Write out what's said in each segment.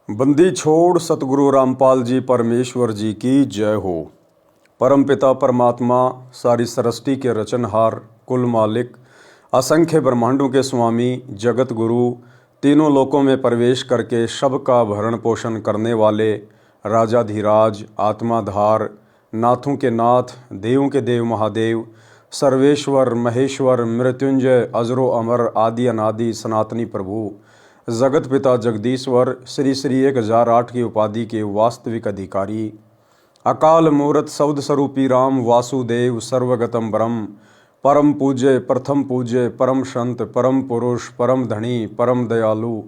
बंदी छोड़ सतगुरु रामपाल जी परमेश्वर जी की जय हो। परमपिता परमात्मा सारी सृष्टि के रचनहार, कुल मालिक, असंख्य ब्रह्मांडों के स्वामी, जगत गुरु, तीनों लोकों में प्रवेश करके सबका भरण पोषण करने वाले राजाधिराज, आत्माधार, नाथों के नाथ, देवों के देव महादेव, सर्वेश्वर, महेश्वर, मृत्युंजय, अजरो अमर, आदि अनादि, सनातनी प्रभु, जगत पिता जगदीश्वर, श्री श्री 1008 की उपाधि के वास्तविक अधिकारी, अकाल मूर्त शब्द स्वरूपी राम वासुदेव, सर्वगतम ब्रह्म, परम पूज्य, प्रथम पूज्य, परम संत, परम पुरुष, परम धनी, परम दयालु,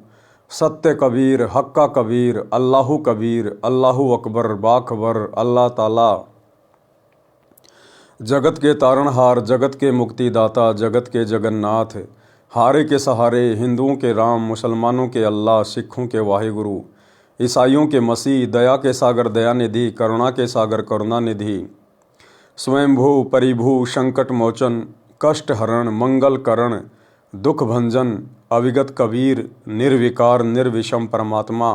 सत्य कबीर, हक्का कबीर, अल्लाहु कबीर, अल्लाहु अकबर, बाखबर, अल्लाह ताला, जगत के तारणहार, जगत के मुक्तिदाता, जगत के जगन्नाथ, हारे के सहारे, हिंदुओं के राम, मुसलमानों के अल्लाह, सिखों के वाहिगुरु, ईसाइयों के मसीह, दया के सागर दयानिधि, करुणा के सागर करुणानिधि, स्वयंभू परिभू, संकट मोचन, कष्ट हरण, मंगल करण, दुख भंजन, अविगत कबीर, निर्विकार निर्विषम परमात्मा,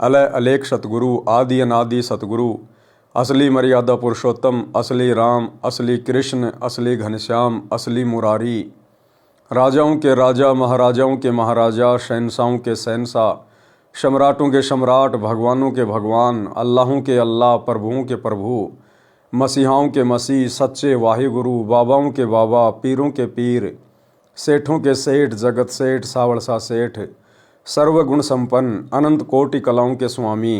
अलय अलेख सतगुरु, आदि अनादि सतगुरु, असली मर्यादा पुरुषोत्तम, असली राम, असली कृष्ण, असली घनश्याम, असली मुरारी, राजाओं के राजा, महाराजाओं के महाराजा, शहंशाहों के शहंशाह, सम्राटों के सम्राट, भगवानों के भगवान, अल्लाहों के अल्लाह, प्रभुओं के प्रभु, मसीहाओं के मसीह, सच्चे वाहिगुरु, बाबाओं के बाबा, पीरों के पीर, सेठों के सेठ, जगत सेठ, सावड़सा सेठ, सर्वगुण संपन्न, अनंत कोटि कलाओं के स्वामी,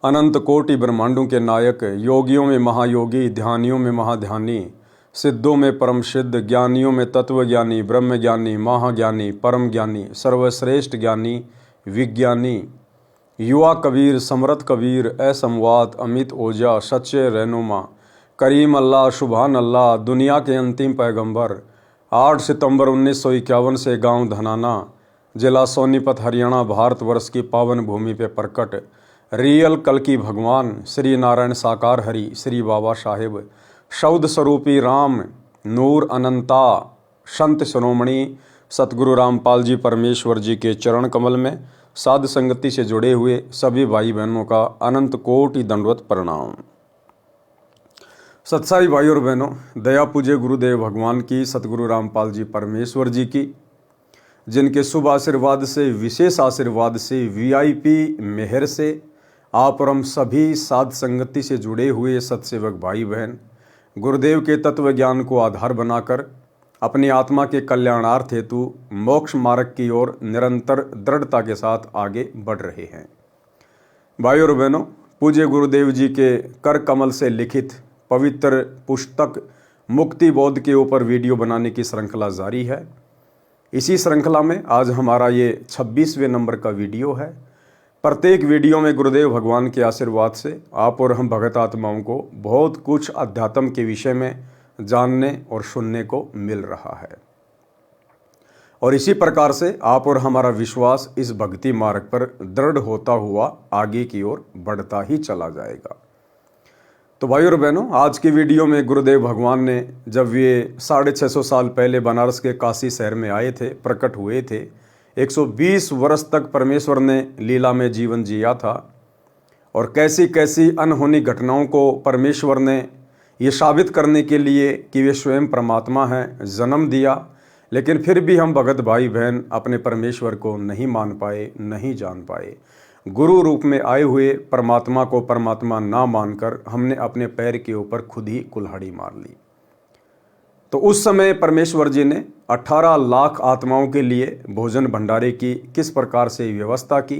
अनंत कोटि ब्रह्मांडों के नायक, योगियों में महायोगी, ध्यानियों में महाध्यानी, सिद्धों में परम सिद्ध, ज्ञानियों में तत्वज्ञानी, ब्रह्मज्ञानी, महाज्ञानी, परम ज्ञानी, सर्वश्रेष्ठ ज्ञानी, विज्ञानी, युवा कबीर, समरथ कबीर, असमवात, अमित ओजा, सच्चे रहनुमा, करीम अल्लाह, सुभान अल्लाह, दुनिया के अंतिम पैगंबर, 8 सितंबर 1951 से गांव धनाना, जिला सोनीपत, हरियाणा, भारतवर्ष की पावन भूमि पे प्रकट रियल कल की भगवान श्री नारायण साकार हरि, श्री बाबा साहेब, शब्द स्वरूपी राम, नूर अनंता, संत शिरोमणि सतगुरु रामपाल जी परमेश्वर जी के चरण कमल में साध संगति से जुड़े हुए सभी भाई बहनों का अनंत कोटि दंडवत प्रणाम। सत्साई भाई और बहनों, दया पूज्य गुरुदेव भगवान की, सतगुरु रामपाल जी परमेश्वर जी की, जिनके शुभ आशीर्वाद से, विशेष आशीर्वाद से, वीआईपी मेहर से आप और हम सभी साध संगति से जुड़े हुए सत्सेवक भाई बहन गुरुदेव के तत्व ज्ञान को आधार बनाकर अपनी आत्मा के कल्याणार्थ हेतु मोक्ष मार्ग की ओर निरंतर दृढ़ता के साथ आगे बढ़ रहे हैं। भाई और बहनों, पूज्य गुरुदेव जी के कर कमल से लिखित पवित्र पुस्तक मुक्ति बोध के ऊपर वीडियो बनाने की श्रृंखला जारी है। इसी श्रृंखला में आज हमारा ये 26वें नंबर का वीडियो है। प्रत्येक वीडियो में गुरुदेव भगवान के आशीर्वाद से आप और हम भगत आत्माओं को बहुत कुछ अध्यात्म के विषय में जानने और सुनने को मिल रहा है, और इसी प्रकार से आप और हमारा विश्वास इस भक्ति मार्ग पर दृढ़ होता हुआ आगे की ओर बढ़ता ही चला जाएगा। तो भाई और बहनों, आज की वीडियो में गुरुदेव भगवान ने जब ये 650 साल पहले बनारस के काशी शहर में आए थे, प्रकट हुए थे, 120 वर्ष तक परमेश्वर ने लीला में जीवन जिया था, और कैसी कैसी अनहोनी घटनाओं को परमेश्वर ने ये साबित करने के लिए कि वे स्वयं परमात्मा हैं जन्म दिया। लेकिन फिर भी हम भगत भाई बहन अपने परमेश्वर को नहीं मान पाए, नहीं जान पाए। गुरु रूप में आए हुए परमात्मा को परमात्मा ना मानकर हमने अपने पैर के ऊपर खुद ही कुल्हाड़ी मार ली। तो उस समय परमेश्वर जी ने 18 लाख आत्माओं के लिए भोजन भंडारे की किस प्रकार से व्यवस्था की,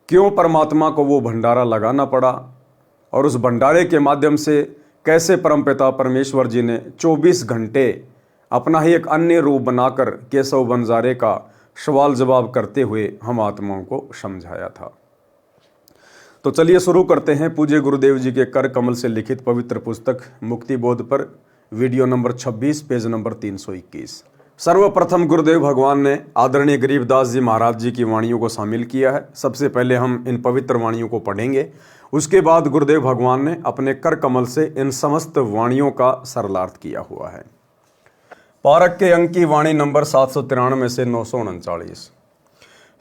क्यों परमात्मा को वो भंडारा लगाना पड़ा, और उस भंडारे के माध्यम से कैसे परमपिता परमेश्वर जी ने 24 घंटे अपना ही एक अन्य रूप बनाकर केशव बंजारे का सवाल जवाब करते हुए हम आत्माओं को समझाया था। तो चलिए शुरू करते हैं पूज्य गुरुदेव जी के कर कमल से लिखित पवित्र पुस्तक मुक्ति बोध पर वीडियो नंबर 26, पेज नंबर 321। सर्वप्रथम गुरुदेव भगवान ने आदरणीय गरीबदास जी महाराज जी की वाणियों को शामिल किया है। सबसे पहले हम इन पवित्र वाणियों को पढ़ेंगे, उसके बाद गुरुदेव भगवान ने अपने कर कमल से इन समस्त वाणियों का सरलार्थ किया हुआ है। पारक के अंक की वाणी नंबर 793 से 939।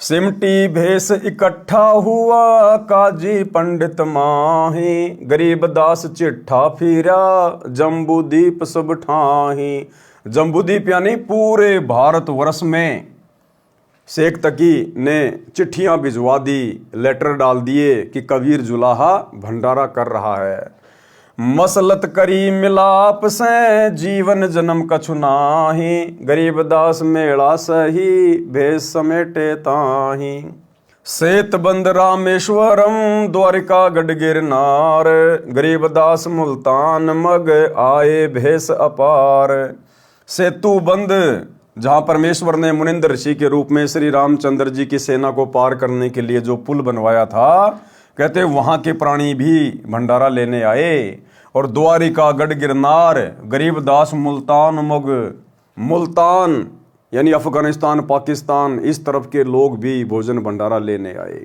सिमटी भेष इकट्ठा हुआ काजी पंडित माही, गरीबदास चिट्ठा फिरा जम्बूदीप सब ठाही। जम्बूदीप यानी पूरे भारतवर्ष में शेख तकी ने चिट्ठियां भिजवा दी, लेटर डाल दिए कि कबीर जुलाहा भंडारा कर रहा है। मसलत करी मिलाप से जीवन जन्म कछु नाही, गरीबदास मेला सही भेष समेटे ताही। सेतबंद रामेश्वरम द्वारिका गढ़ गिरनार, गरीबदास मुल्तान मग आए भेष अपार। सेतु बंद जहां परमेश्वर ने मुनिंद्र ऋषि के रूप में श्री रामचंद्र जी की सेना को पार करने के लिए जो पुल बनवाया था, कहते वहां के प्राणी भी भंडारा लेने आए। और द्वारिका गढ़ गिरनार, गरीबदास मुल्तान मग, मुल्तान यानी अफगानिस्तान पाकिस्तान इस तरफ के लोग भी भोजन भंडारा लेने आए।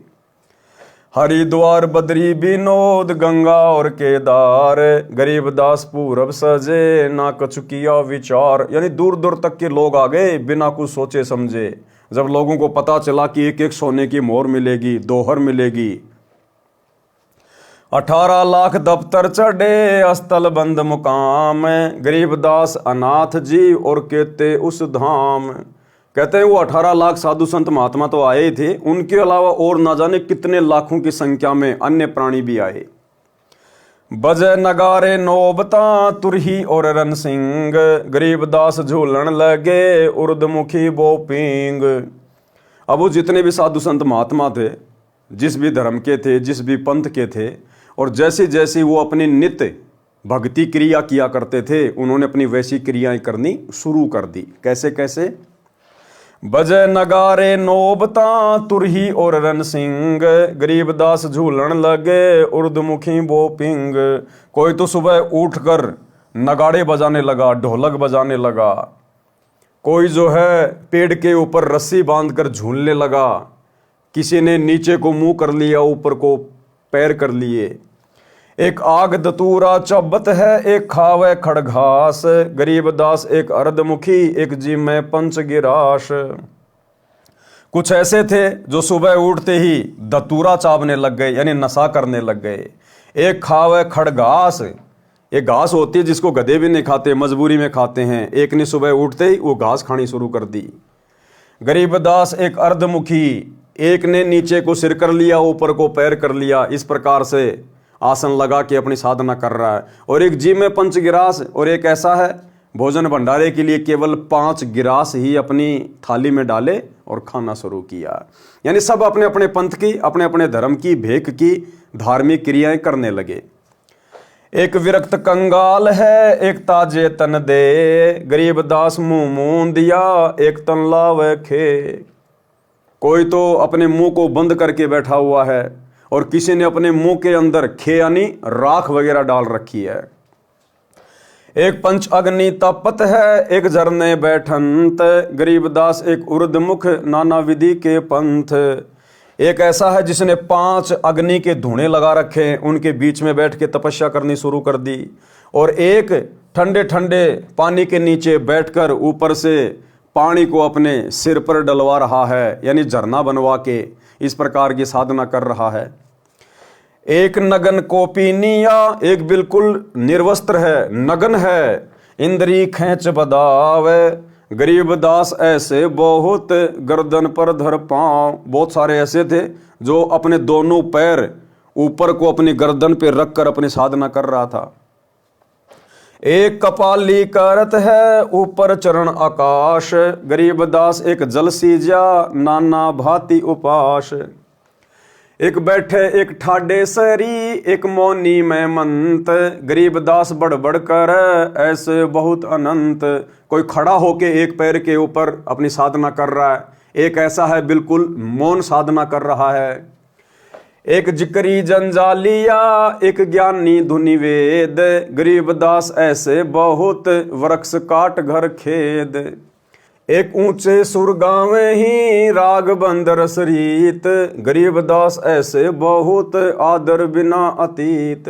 हरिद्वार बद्री विनोद गंगा और केदार, गरीबदास पूरब सजे ना कछु किया विचार। यानी दूर दूर तक के लोग आ गए बिना कुछ सोचे समझे। जब लोगों को पता चला कि एक एक सोने की मोहर मिलेगी, दोहर मिलेगी। 18 लाख दफ्तर चढ़े अस्तल बंद मुकाम, गरीबदास अनाथ जी और कहते उस धाम। कहते हैं वो 18 लाख साधु संत महात्मा तो आए थे, उनके अलावा और ना जाने कितने लाखों की संख्या में अन्य प्राणी भी आए। बजे नगारे नौबता तुरही और रन सिंह, गरीबदास झूलन लगे उर्दमुखी बोपिंग। अब वो जितने भी साधु संत महात्मा थे, जिस भी धर्म के थे, जिस भी पंथ के थे, और जैसे जैसे वो अपनी नित्य भक्ति क्रिया किया करते थे, उन्होंने अपनी वैसी क्रियाएं करनी शुरू कर दी। कैसे कैसे? बजे नगारे नौबता तुरही और रन सिंह, गरीबदास झूलन लगे उर्दमुखी बोपिंग। कोई तो सुबह उठकर नगाड़े बजाने लगा, ढोलक बजाने लगा। कोई जो है पेड़ के ऊपर रस्सी बांधकर झूलने लगा। किसी ने नीचे को मुंह कर लिया, ऊपर को पैर कर लिए। एक आग दतूरा चब्बत है, एक खावे खड़घास, गरीबदास एक अर्धमुखी एक जी में पंच गिराश। कुछ ऐसे थे जो सुबह उठते ही दतूरा चावने लग गए, यानी नशा करने लग गए। एक खावे खड़घास, एक घास होती है जिसको गधे भी नहीं खाते, मजबूरी में खाते हैं। एक ने सुबह उठते ही वो घास खानी शुरू कर दी। गरीबदास एक अर्धमुखी, एक ने नीचे को सिर कर लिया, ऊपर को पैर कर लिया। इस प्रकार से आसन लगा के अपनी साधना कर रहा है। और एक जी में पंच गिरास, और एक ऐसा है भोजन भंडारे के लिए केवल 5 गिरास ही अपनी थाली में डाले और खाना शुरू किया। यानी सब अपने अपने पंथ की, अपने अपने धर्म की, भेक की धार्मिक क्रियाएं करने लगे। एक विरक्त कंगाल है, एक ताजे तन दे, गरीबदास मुंह मूंद दिया, एक तन लावे खे। कोई तो अपने मुंह को बंद करके बैठा हुआ है, और किसी ने अपने मुंह के अंदर खे यानी राख वगैरह डाल रखी है। एक पंच अग्नि तपत है, एक झरने बैठंत, गरीबदास एक उर्दमुख नाना विधि के पंथ। एक ऐसा है जिसने 5 अग्नि के धुएं लगा रखे, उनके बीच में बैठ के तपस्या करनी शुरू कर दी। और एक ठंडे ठंडे पानी के नीचे बैठकर ऊपर से पानी को अपने सिर पर डलवा रहा है, यानी झरना बनवा के इस प्रकार की साधना कर रहा है। एक नगन कोपिनिया, एक बिल्कुल निर्वस्त्र है, नगन है, इंद्री खेच बदावे, गरीबदास ऐसे बहुत गर्दन पर धर पांव। बहुत सारे ऐसे थे जो अपने दोनों पैर ऊपर को अपनी गर्दन पे रखकर अपनी साधना कर रहा था। एक कपाली करत है, ऊपर चरण आकाश, गरीबदास एक जल सीजा नाना भांति उपास। एक बैठे एक ठाडे सरी, एक मौनी में मंत, गरीबदास बड़बड़ कर ऐसे बहुत अनंत। कोई खड़ा होके एक पैर के ऊपर अपनी साधना कर रहा है, एक ऐसा है बिल्कुल मौन साधना कर रहा है। एक जिक्री जंजालिया, एक ज्ञानी धुनि वेद, गरीबदास ऐसे बहुत वृक्ष काट घर खेद। एक ऊंचे सुर गावे ही राग बंदर सरीत, गरीबदास ऐसे बहुत आदर बिना अतीत।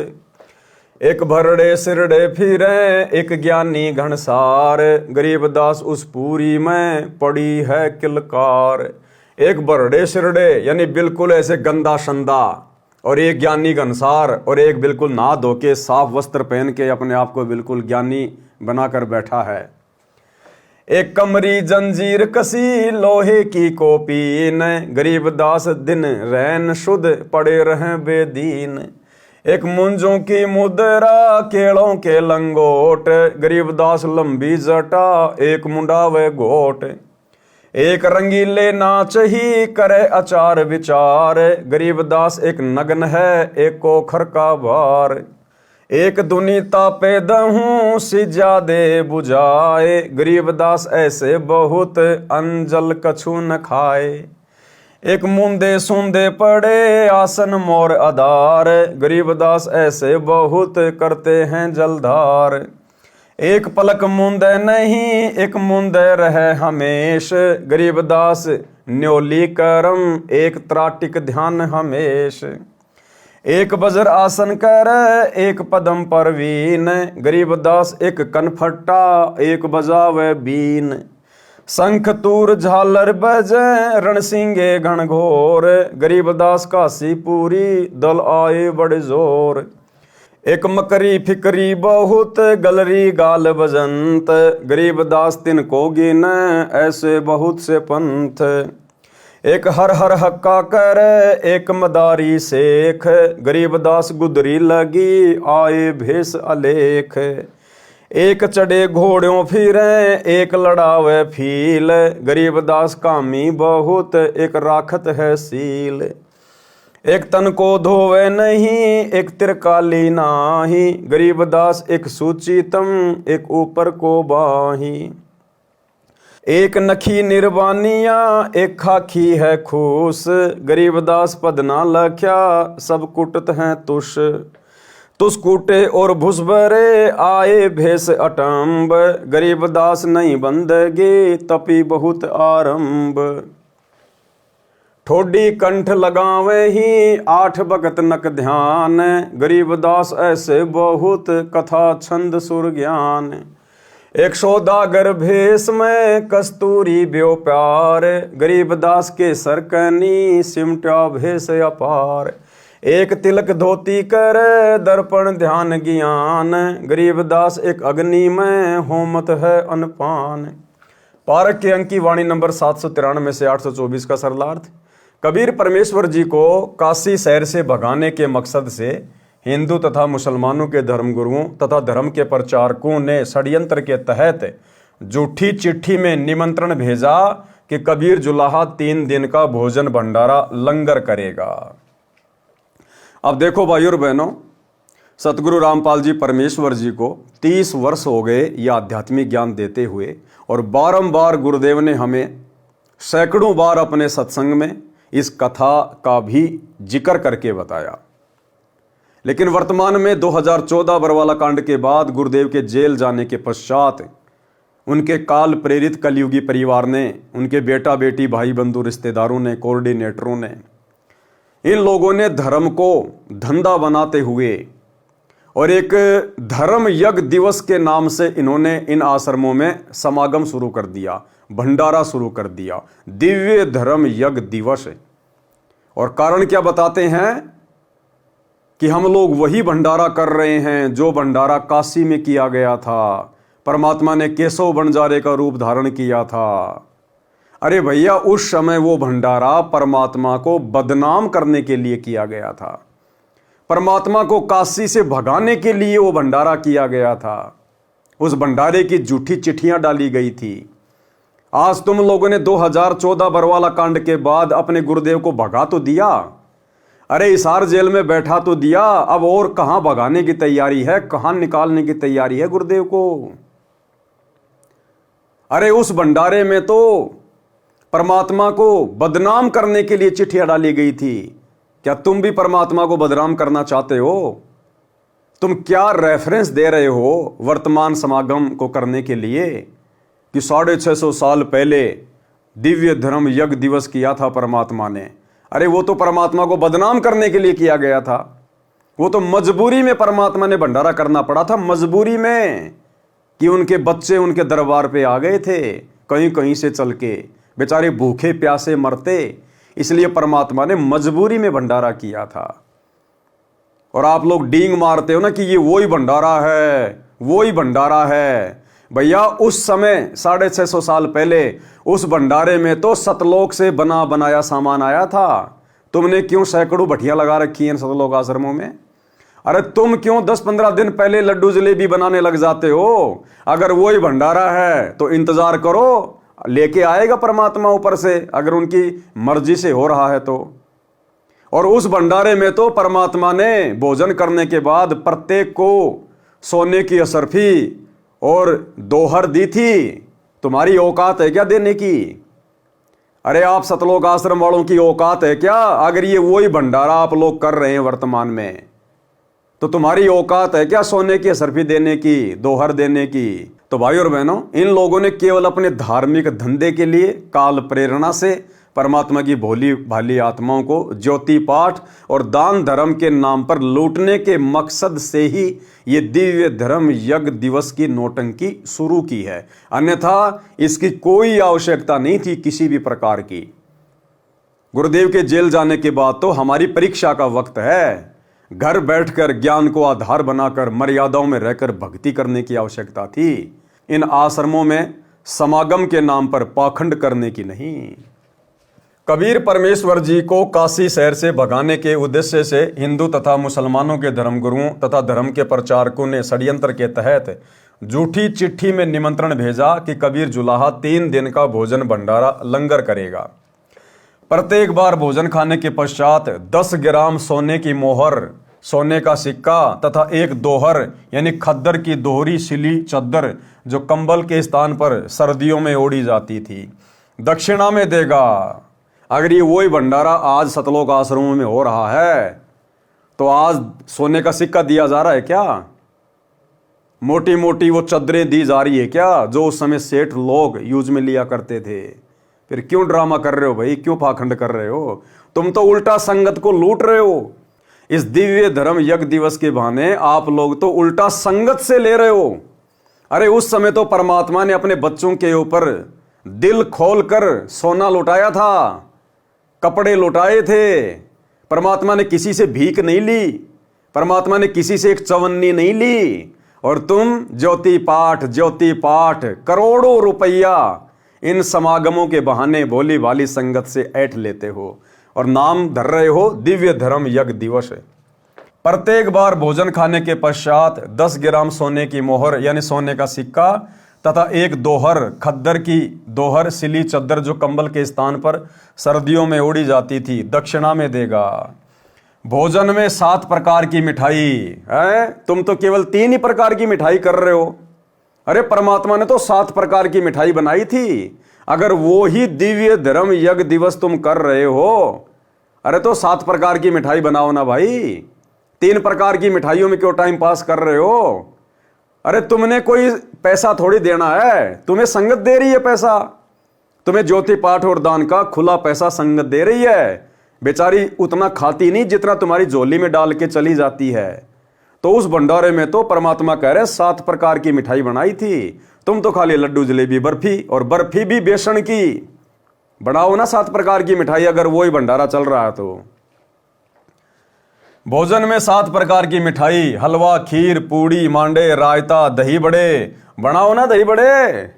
एक भरड़े सिरड़े फिरे, एक ज्ञानी घनसार, गरीबदास उस पूरी में पड़ी है किलकार। एक बरड़े सिरड़े यानी बिल्कुल ऐसे गंदा शंदा, और एक ज्ञानी घनसार, और एक बिल्कुल नहा धो के साफ वस्त्र पहन के अपने आप को बिल्कुल ज्ञानी बनाकर बैठा है। एक कमरी जंजीर कसी लोहे की कोपीन, गरीबदास दिन रैन शुद्ध पड़े रहे बेदीन। एक मुंजों की मुद्रा केलों के लंगोट, गरीबदास लंबी जटा एक मुंडा व गोट। एक रंगीले नाच ही करे अचार विचार, गरीबदास एक नग्न है एक कोखर का भार। एक दुनी तापे दहूं सिजा दे बुझाए, गरीबदास ऐसे बहुत अंजल कछु न खाए। एक मुंदे सुंदे पड़े आसन मोर आधार, गरीबदास ऐसे बहुत करते हैं जलधार। एक पलक मुंदे नहीं एक मुंदे रहे हमेश, गरीबदास न्योली करम एक त्राटिक ध्यान हमेश। एक बजर आसन कर एक पदम परवीन, गरीबदास एक कनफट्टा एक बजावे बीन। शंख तूर झालर बजे रणसिंगे घनघोर, गरीबदास काशी पूरी दल आए बड़े जोर। एक मकरी फिकरी बहुत गलरी गाल बजंत, गरीबदास तिनको गिन ऐसे बहुत से पंथ। एक हर हर हक्का कर एक मदारी शेख, गरीबदास गुदरी लगी आए भेष अलेख। एक चढ़े घोड़ों फिरे एक लड़ावे फील, गरीबदास कामी बहुत एक राखत है सील। एक तन को धोवे नहीं एक तिरकाली नाही, गरीबदास एक सूचितम एक ऊपर को बाही। एक नखी निर्वानिया एक खाखी है खूस, गरीबदास पद ना लख्या सब कुटत हैं तुष। तुस कूटे और भुसबरे आए भेष अटम्ब, गरीबदास नहीं बंदगे तपी बहुत आरंभ। ठोडी कंठ लगावे ही आठ भगत नक ध्यान, गरीबदास ऐसे बहुत कथा छंद सुर ज्ञान। एक सौदागर भेष में कस्तूरी ब्यो प्यार, गरीबदास के सरकनी सिमटा भेष अपार। एक तिलक धोती कर दर्पण ध्यान ज्ञान, गरीबदास एक अग्नि में होमत है अनपान। पारक के अंक की वाणी नंबर 793 से 824 का सरलार्थ। कबीर परमेश्वर जी को काशी शहर से भगाने के मकसद से हिंदू तथा मुसलमानों के धर्मगुरुओं तथा धर्म के प्रचारकों ने षड्यंत्र के तहत झूठी चिट्ठी में निमंत्रण भेजा कि कबीर जुलाहा 3 दिन का भोजन भंडारा लंगर करेगा। अब देखो भाइयों और बहनों, सतगुरु रामपाल जी परमेश्वर जी को 30 वर्ष हो गए यह आध्यात्मिक ज्ञान देते हुए, और बारंबार गुरुदेव ने हमें सैकड़ों बार अपने सत्संग में इस कथा का भी जिक्र करके बताया। लेकिन वर्तमान में 2014 बरवाला कांड के बाद गुरुदेव के जेल जाने के पश्चात उनके काल प्रेरित कलयुगी परिवार ने, उनके बेटा बेटी भाई बंधु रिश्तेदारों ने, कोऑर्डिनेटरों ने, इन लोगों ने धर्म को धंधा बनाते हुए और एक धर्म यज्ञ दिवस के नाम से इन्होंने इन आश्रमों में समागम शुरू कर दिया, भंडारा शुरू कर दिया, दिव्य धर्म यज्ञ दिवस। और कारण क्या बताते हैं कि हम लोग वही भंडारा कर रहे हैं जो भंडारा काशी में किया गया था, परमात्मा ने केशव बंजारे का रूप धारण किया था। अरे भैया, उस समय वो भंडारा परमात्मा को बदनाम करने के लिए किया गया था, परमात्मा को काशी से भगाने के लिए वो भंडारा किया गया था। उस भंडारे की झूठी चिट्ठियां डाली गई थी। आज तुम लोगों ने 2014 बरवाला कांड के बाद अपने गुरुदेव को भगा तो दिया, अरे हिसार जेल में बैठा तो दिया, अब और कहां भगाने की तैयारी है, कहां निकालने की तैयारी है गुरुदेव को। अरे उस भंडारे में तो परमात्मा को बदनाम करने के लिए चिट्ठियां डाली गई थी। क्या तुम भी परमात्मा को बदनाम करना चाहते हो? तुम क्या रेफरेंस दे रहे हो वर्तमान समागम को करने के लिए कि 650 साल पहले दिव्य धर्म यज्ञ दिवस किया था परमात्मा ने? अरे वो तो परमात्मा को बदनाम करने के लिए किया गया था। वो तो मजबूरी में परमात्मा ने भंडारा करना पड़ा था, मजबूरी में, कि उनके बच्चे उनके दरबार पे आ गए थे कहीं कहीं से चल के। बेचारे भूखे प्यासे मरते, इसलिए परमात्मा ने मजबूरी में भंडारा किया था। और आप लोग डींग मारते हो ना कि ये वही भंडारा है, वही भंडारा है। भैया उस समय 650 साल पहले उस भंडारे में तो सतलोक से बना बनाया सामान आया था। तुमने क्यों सैकड़ों भट्टियां लगा रखी हैं सतलोक आश्रमों में? अरे तुम क्यों 10-15 दिन पहले लड्डू जलेबी बनाने लग जाते हो? अगर वही भंडारा है तो इंतजार करो, लेके आएगा परमात्मा ऊपर से, अगर उनकी मर्जी से हो रहा है तो। और उस भंडारे में तो परमात्मा ने भोजन करने के बाद प्रत्येक को सोने की असरफी और दोहर दी थी। तुम्हारी औकात है क्या देने की? अरे आप सतलोक आश्रम वालों की औकात है क्या? अगर ये वही भंडारा आप लोग कर रहे हैं वर्तमान में, तो तुम्हारी औकात है क्या सोने की असरफी देने की, दोहर देने की? तो भाई और बहनों, इन लोगों ने केवल अपने धार्मिक धंधे के लिए काल प्रेरणा से परमात्मा की भोली भाली आत्माओं को ज्योति पाठ और दान धर्म के नाम पर लूटने के मकसद से ही ये दिव्य धर्म यज्ञ दिवस की नौटंकी शुरू की है। अन्यथा इसकी कोई आवश्यकता नहीं थी किसी भी प्रकार की। गुरुदेव के जेल जाने के बाद तो हमारी परीक्षा का वक्त है। घर बैठकर ज्ञान को आधार बनाकर मर्यादाओं में रहकर भक्ति करने की आवश्यकता थी। इन आश्रमों में समागम के नाम पर पाखंड करने की नहीं। कबीर परमेश्वर जी को काशी शहर से भगाने के उद्देश्य से हिंदू तथा मुसलमानों के धर्मगुरुओं तथा धर्म के प्रचारकों ने षड्यंत्र के तहत झूठी चिट्ठी में निमंत्रण भेजा कि कबीर जुलाहा 3 दिन का भोजन भंडारा लंगर करेगा। प्रत्येक बार भोजन खाने के पश्चात 10 ग्राम सोने की मोहर, सोने का सिक्का तथा एक दोहर यानी खद्दर की दोहरी सिली चद्दर जो कंबल के स्थान पर सर्दियों में ओढ़ी जाती थी, दक्षिणा में देगा। अगर ये वही भंडारा आज सतलोक आश्रमों में हो रहा है तो आज सोने का सिक्का दिया जा रहा है क्या? मोटी मोटी वो चद्दरें दी जा रही है क्या जो उस समय सेठ लोग यूज में लिया करते थे? फिर क्यों ड्रामा कर रहे हो भाई? क्यों पाखंड कर रहे हो? तुम तो उल्टा संगत को लूट रहे हो। इस दिव्य धर्म यज्ञ दिवस के बहाने आप लोग तो उल्टा संगत से ले रहे हो। अरे उस समय तो परमात्मा ने अपने बच्चों के ऊपर दिल खोलकर सोना लुटाया था, कपड़े लुटाए थे। परमात्मा ने किसी से भीख नहीं ली, परमात्मा ने किसी से एक चवन्नी नहीं ली। और तुम ज्योति पाठ करोड़ों रुपया इन समागमों के बहाने भोली भाली संगत से ऐंठ लेते हो और नाम धर रहे हो दिव्य धर्म यज्ञ दिवस। प्रत्येक बार भोजन खाने के पश्चात 10 ग्राम सोने की मोहर यानी सोने का सिक्का तथा एक दोहर, खद्दर की दोहर सिली चद्दर जो कंबल के स्थान पर सर्दियों में ओढ़ी जाती थी, दक्षिणा में देगा। भोजन में 7 प्रकार की मिठाई है, तुम तो केवल 3 ही प्रकार की मिठाई कर रहे हो। अरे परमात्मा ने तो 7 प्रकार की मिठाई बनाई थी। अगर वो ही दिव्य धर्म यज्ञ दिवस तुम कर रहे हो, अरे तो 7 प्रकार की मिठाई बनाओ ना भाई। 3 प्रकार की मिठाइयों में क्यों टाइम पास कर रहे हो? अरे तुमने कोई पैसा थोड़ी देना है, तुम्हें संगत दे रही है पैसा। तुम्हें ज्योति पाठ और दान का खुला पैसा संगत दे रही है। बेचारी उतना खाती नहीं जितना तुम्हारी झोली में डाल के चली जाती है। तो उस भंडारे में तो परमात्मा कह रहे 7 प्रकार की मिठाई बनाई थी, तुम तो खाली लड्डू जलेबी बर्फी, और बर्फी भी बेसन की। बनाओ ना 7 प्रकार की मिठाई अगर वही भंडारा चल रहा है तो। भोजन में 7 प्रकार की मिठाई, हलवा, खीर, पूड़ी, मांडे, रायता, दही बड़े, बनाओ ना दही बड़े।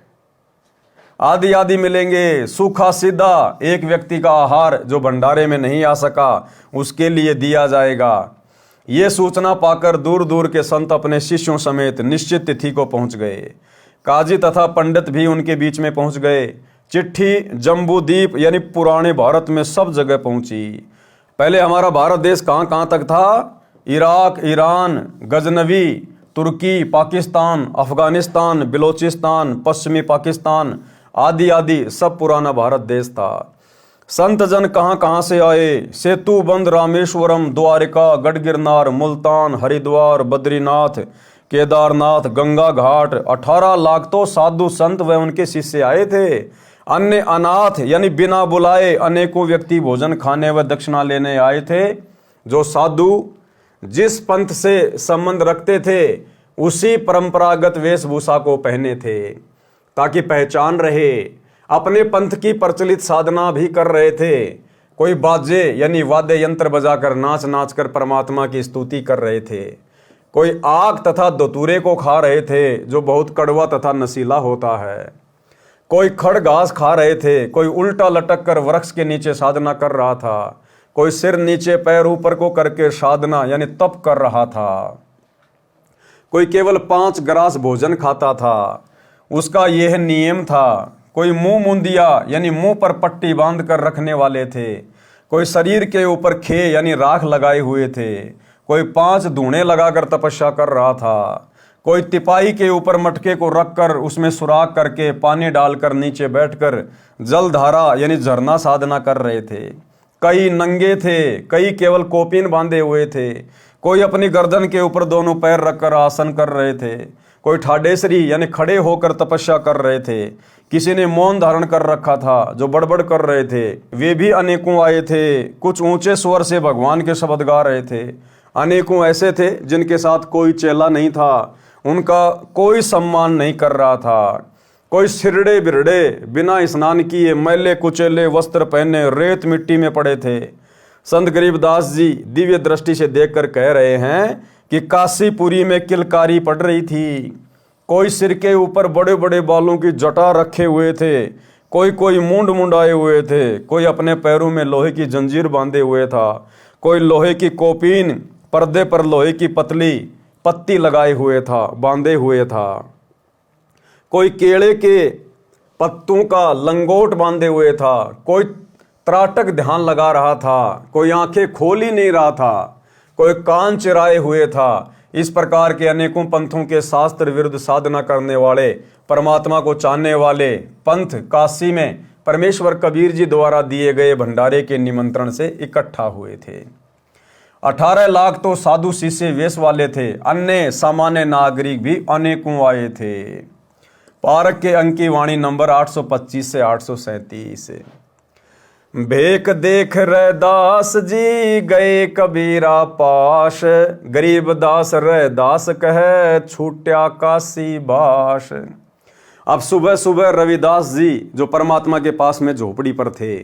आदि आदि मिलेंगे। सूखा सीधा एक व्यक्ति का आहार जो भंडारे में नहीं आ सका उसके लिए दिया जाएगा। ये सूचना पाकर दूर दूर के संत अपने शिष्यों समेत निश्चित तिथि को पहुंच गए। काजी तथा पंडित भी उनके बीच में पहुंच गए। चिट्ठी जम्बूद्वीप यानी पुराने भारत में सब जगह पहुंची। पहले हमारा भारत देश कहाँ कहाँ तक था? इराक, ईरान, गजनवी, तुर्की, पाकिस्तान, अफगानिस्तान, बिलोचिस्तान, पश्चिमी पाकिस्तान आदि आदि सब पुराना भारत देश था। संत जन कहाँ कहाँ से आए। सेतु बंद, रामेश्वरम, द्वारिका, गढ़गिरनार, मुल्तान, हरिद्वार, बद्रीनाथ, केदारनाथ, गंगा घाट 18 लाख तो साधु संत व उनके शिष्य आए थे। अन्य अनाथ यानी बिना बुलाए अनेकों व्यक्ति भोजन खाने व दक्षिणा लेने आए थे। जो साधु जिस पंथ से संबंध रखते थे उसी परंपरागत वेशभूषा को पहने थे ताकि पहचान रहे। अपने पंथ की प्रचलित साधना भी कर रहे थे। कोई बाजे यानी वाद्य यंत्र बजाकर नाच नाच कर परमात्मा की स्तुति कर रहे थे। कोई आग तथा धतूरे को खा रहे थे जो बहुत कड़वा तथा नशीला होता है। कोई खड़ घास खा रहे थे, कोई उल्टा लटक कर वृक्ष के नीचे साधना कर रहा था, कोई सिर नीचे पैर ऊपर को करके साधना यानी तप कर रहा था। कोई केवल 5 ग्रास भोजन खाता था, उसका यह नियम था। कोई मुंह मुंदिया यानी मुंह पर पट्टी बांध कर रखने वाले थे। कोई शरीर के ऊपर खे यानी राख लगाए हुए थे। कोई 5 धूणे लगाकर तपस्या कर रहा था। कोई तिपाही के ऊपर मटके को रखकर उसमें सुराख करके पानी डालकर नीचे बैठकर जलधारा यानी झरना साधना कर रहे थे। कई नंगे थे, कई केवल कोपीन बांधे हुए थे। कोई अपनी गर्दन के ऊपर दोनों पैर रखकर आसन कर रहे थे। कोई ठाडेसरी यानी खड़े होकर तपस्या कर रहे थे। किसी ने मौन धारण कर रखा था। जो बड़बड़ कर रहे थे वे भी अनेकों आए थे। कुछ ऊंचे स्वर से भगवान के शब्द गा रहे थे। अनेकों ऐसे थे जिनके साथ कोई चेला नहीं था, उनका कोई सम्मान नहीं कर रहा था। कोई सिरड़े बिरड़े बिना स्नान किए मैले कुचेले वस्त्र पहने रेत मिट्टी में पड़े थे। संत गरीबदास जी दिव्य दृष्टि से देखकर कह रहे हैं कि काशीपुरी में किलकारी पड़ रही थी। कोई सिर के ऊपर बड़े बड़े बालों की जटा रखे हुए थे, कोई मूंड मुंडाए हुए थे, कोई अपने पैरों में लोहे की जंजीर बांधे हुए था, कोई लोहे की कोपीन पर्दे पर लोहे की पतली पत्ती लगाए हुए था, बांधे हुए था। कोई केले के पत्तों का लंगोट बांधे हुए था। कोई त्राटक ध्यान लगा रहा था, कोई आंखें खोल ही नहीं रहा था, कोई कान चिराए हुए था। इस प्रकार के अनेकों पंथों के शास्त्र विरुद्ध साधना करने वाले, परमात्मा को चाहने वाले पंथ काशी में परमेश्वर कबीर जी द्वारा दिए गए भंडारे के निमंत्रण से इकट्ठा हुए थे। 18 लाख तो साधु शिष्य वेश वाले थे, अन्य सामान्य नागरिक भी अनेकों आए थे। पारक के अंक की वाणी नंबर 825 से 837। भेख देख रैदास जी गए कबीरा पास, गरीब दास रैदास कहे छूट्या काशी बास। अब सुबह सुबह रविदास जी जो परमात्मा के पास में झोपड़ी पर थे,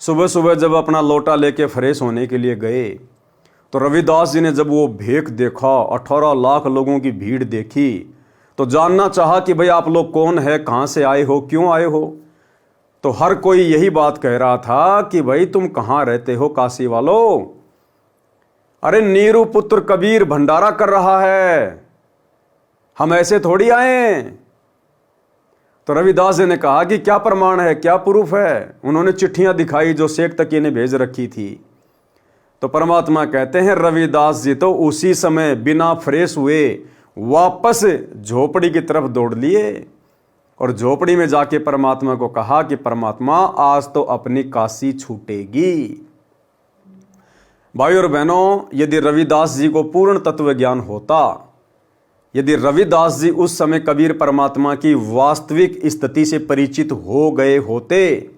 सुबह सुबह जब अपना लोटा लेके फ्रेश होने के लिए गए तो रविदास जी ने जब वो भेख देखा, 18 लाख लोगों की भीड़ देखी, तो जानना चाहा कि भाई आप लोग कौन है, कहाँ से आए हो, क्यों आए हो। तो हर कोई यही बात कह रहा था कि भाई तुम कहाँ रहते हो काशी वालों। अरे नीरू पुत्र कबीर भंडारा कर रहा है, हम ऐसे थोड़ी आए। तो रविदास जी ने कहा कि क्या प्रमाण है, क्या प्रूफ है। उन्होंने चिट्ठियां दिखाई जो शेख तकी ने भेज रखी थी। तो परमात्मा कहते हैं रविदास जी तो उसी समय बिना फ्रेश हुए वापस झोपड़ी की तरफ दौड़ लिए और झोपड़ी में जाके परमात्मा को कहा कि परमात्मा आज तो अपनी काशी छूटेगी। भाई और बहनों, यदि रविदास जी को पूर्ण तत्व ज्ञान होता, यदि रविदास जी उस समय कबीर परमात्मा की वास्तविक स्थिति से परिचित हो गए होते,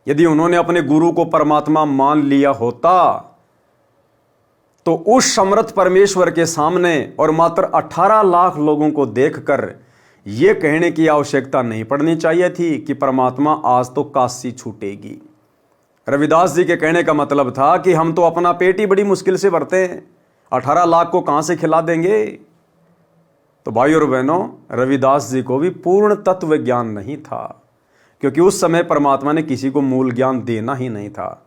यदि उन्होंने अपने गुरु को परमात्मा मान लिया होता, तो उस समर्थ परमेश्वर के सामने और मात्र 18 लाख लोगों को देखकर यह कहने की आवश्यकता नहीं पड़नी चाहिए थी कि परमात्मा आज तो काशी छूटेगी। रविदास जी के कहने का मतलब था कि हम तो अपना पेट ही बड़ी मुश्किल से भरते हैं, 18 लाख को कहां से खिला देंगे। तो भाई और बहनों, रविदास जी को भी पूर्ण तत्व ज्ञान नहीं था, क्योंकि उस समय परमात्मा ने किसी को मूल ज्ञान देना ही नहीं था।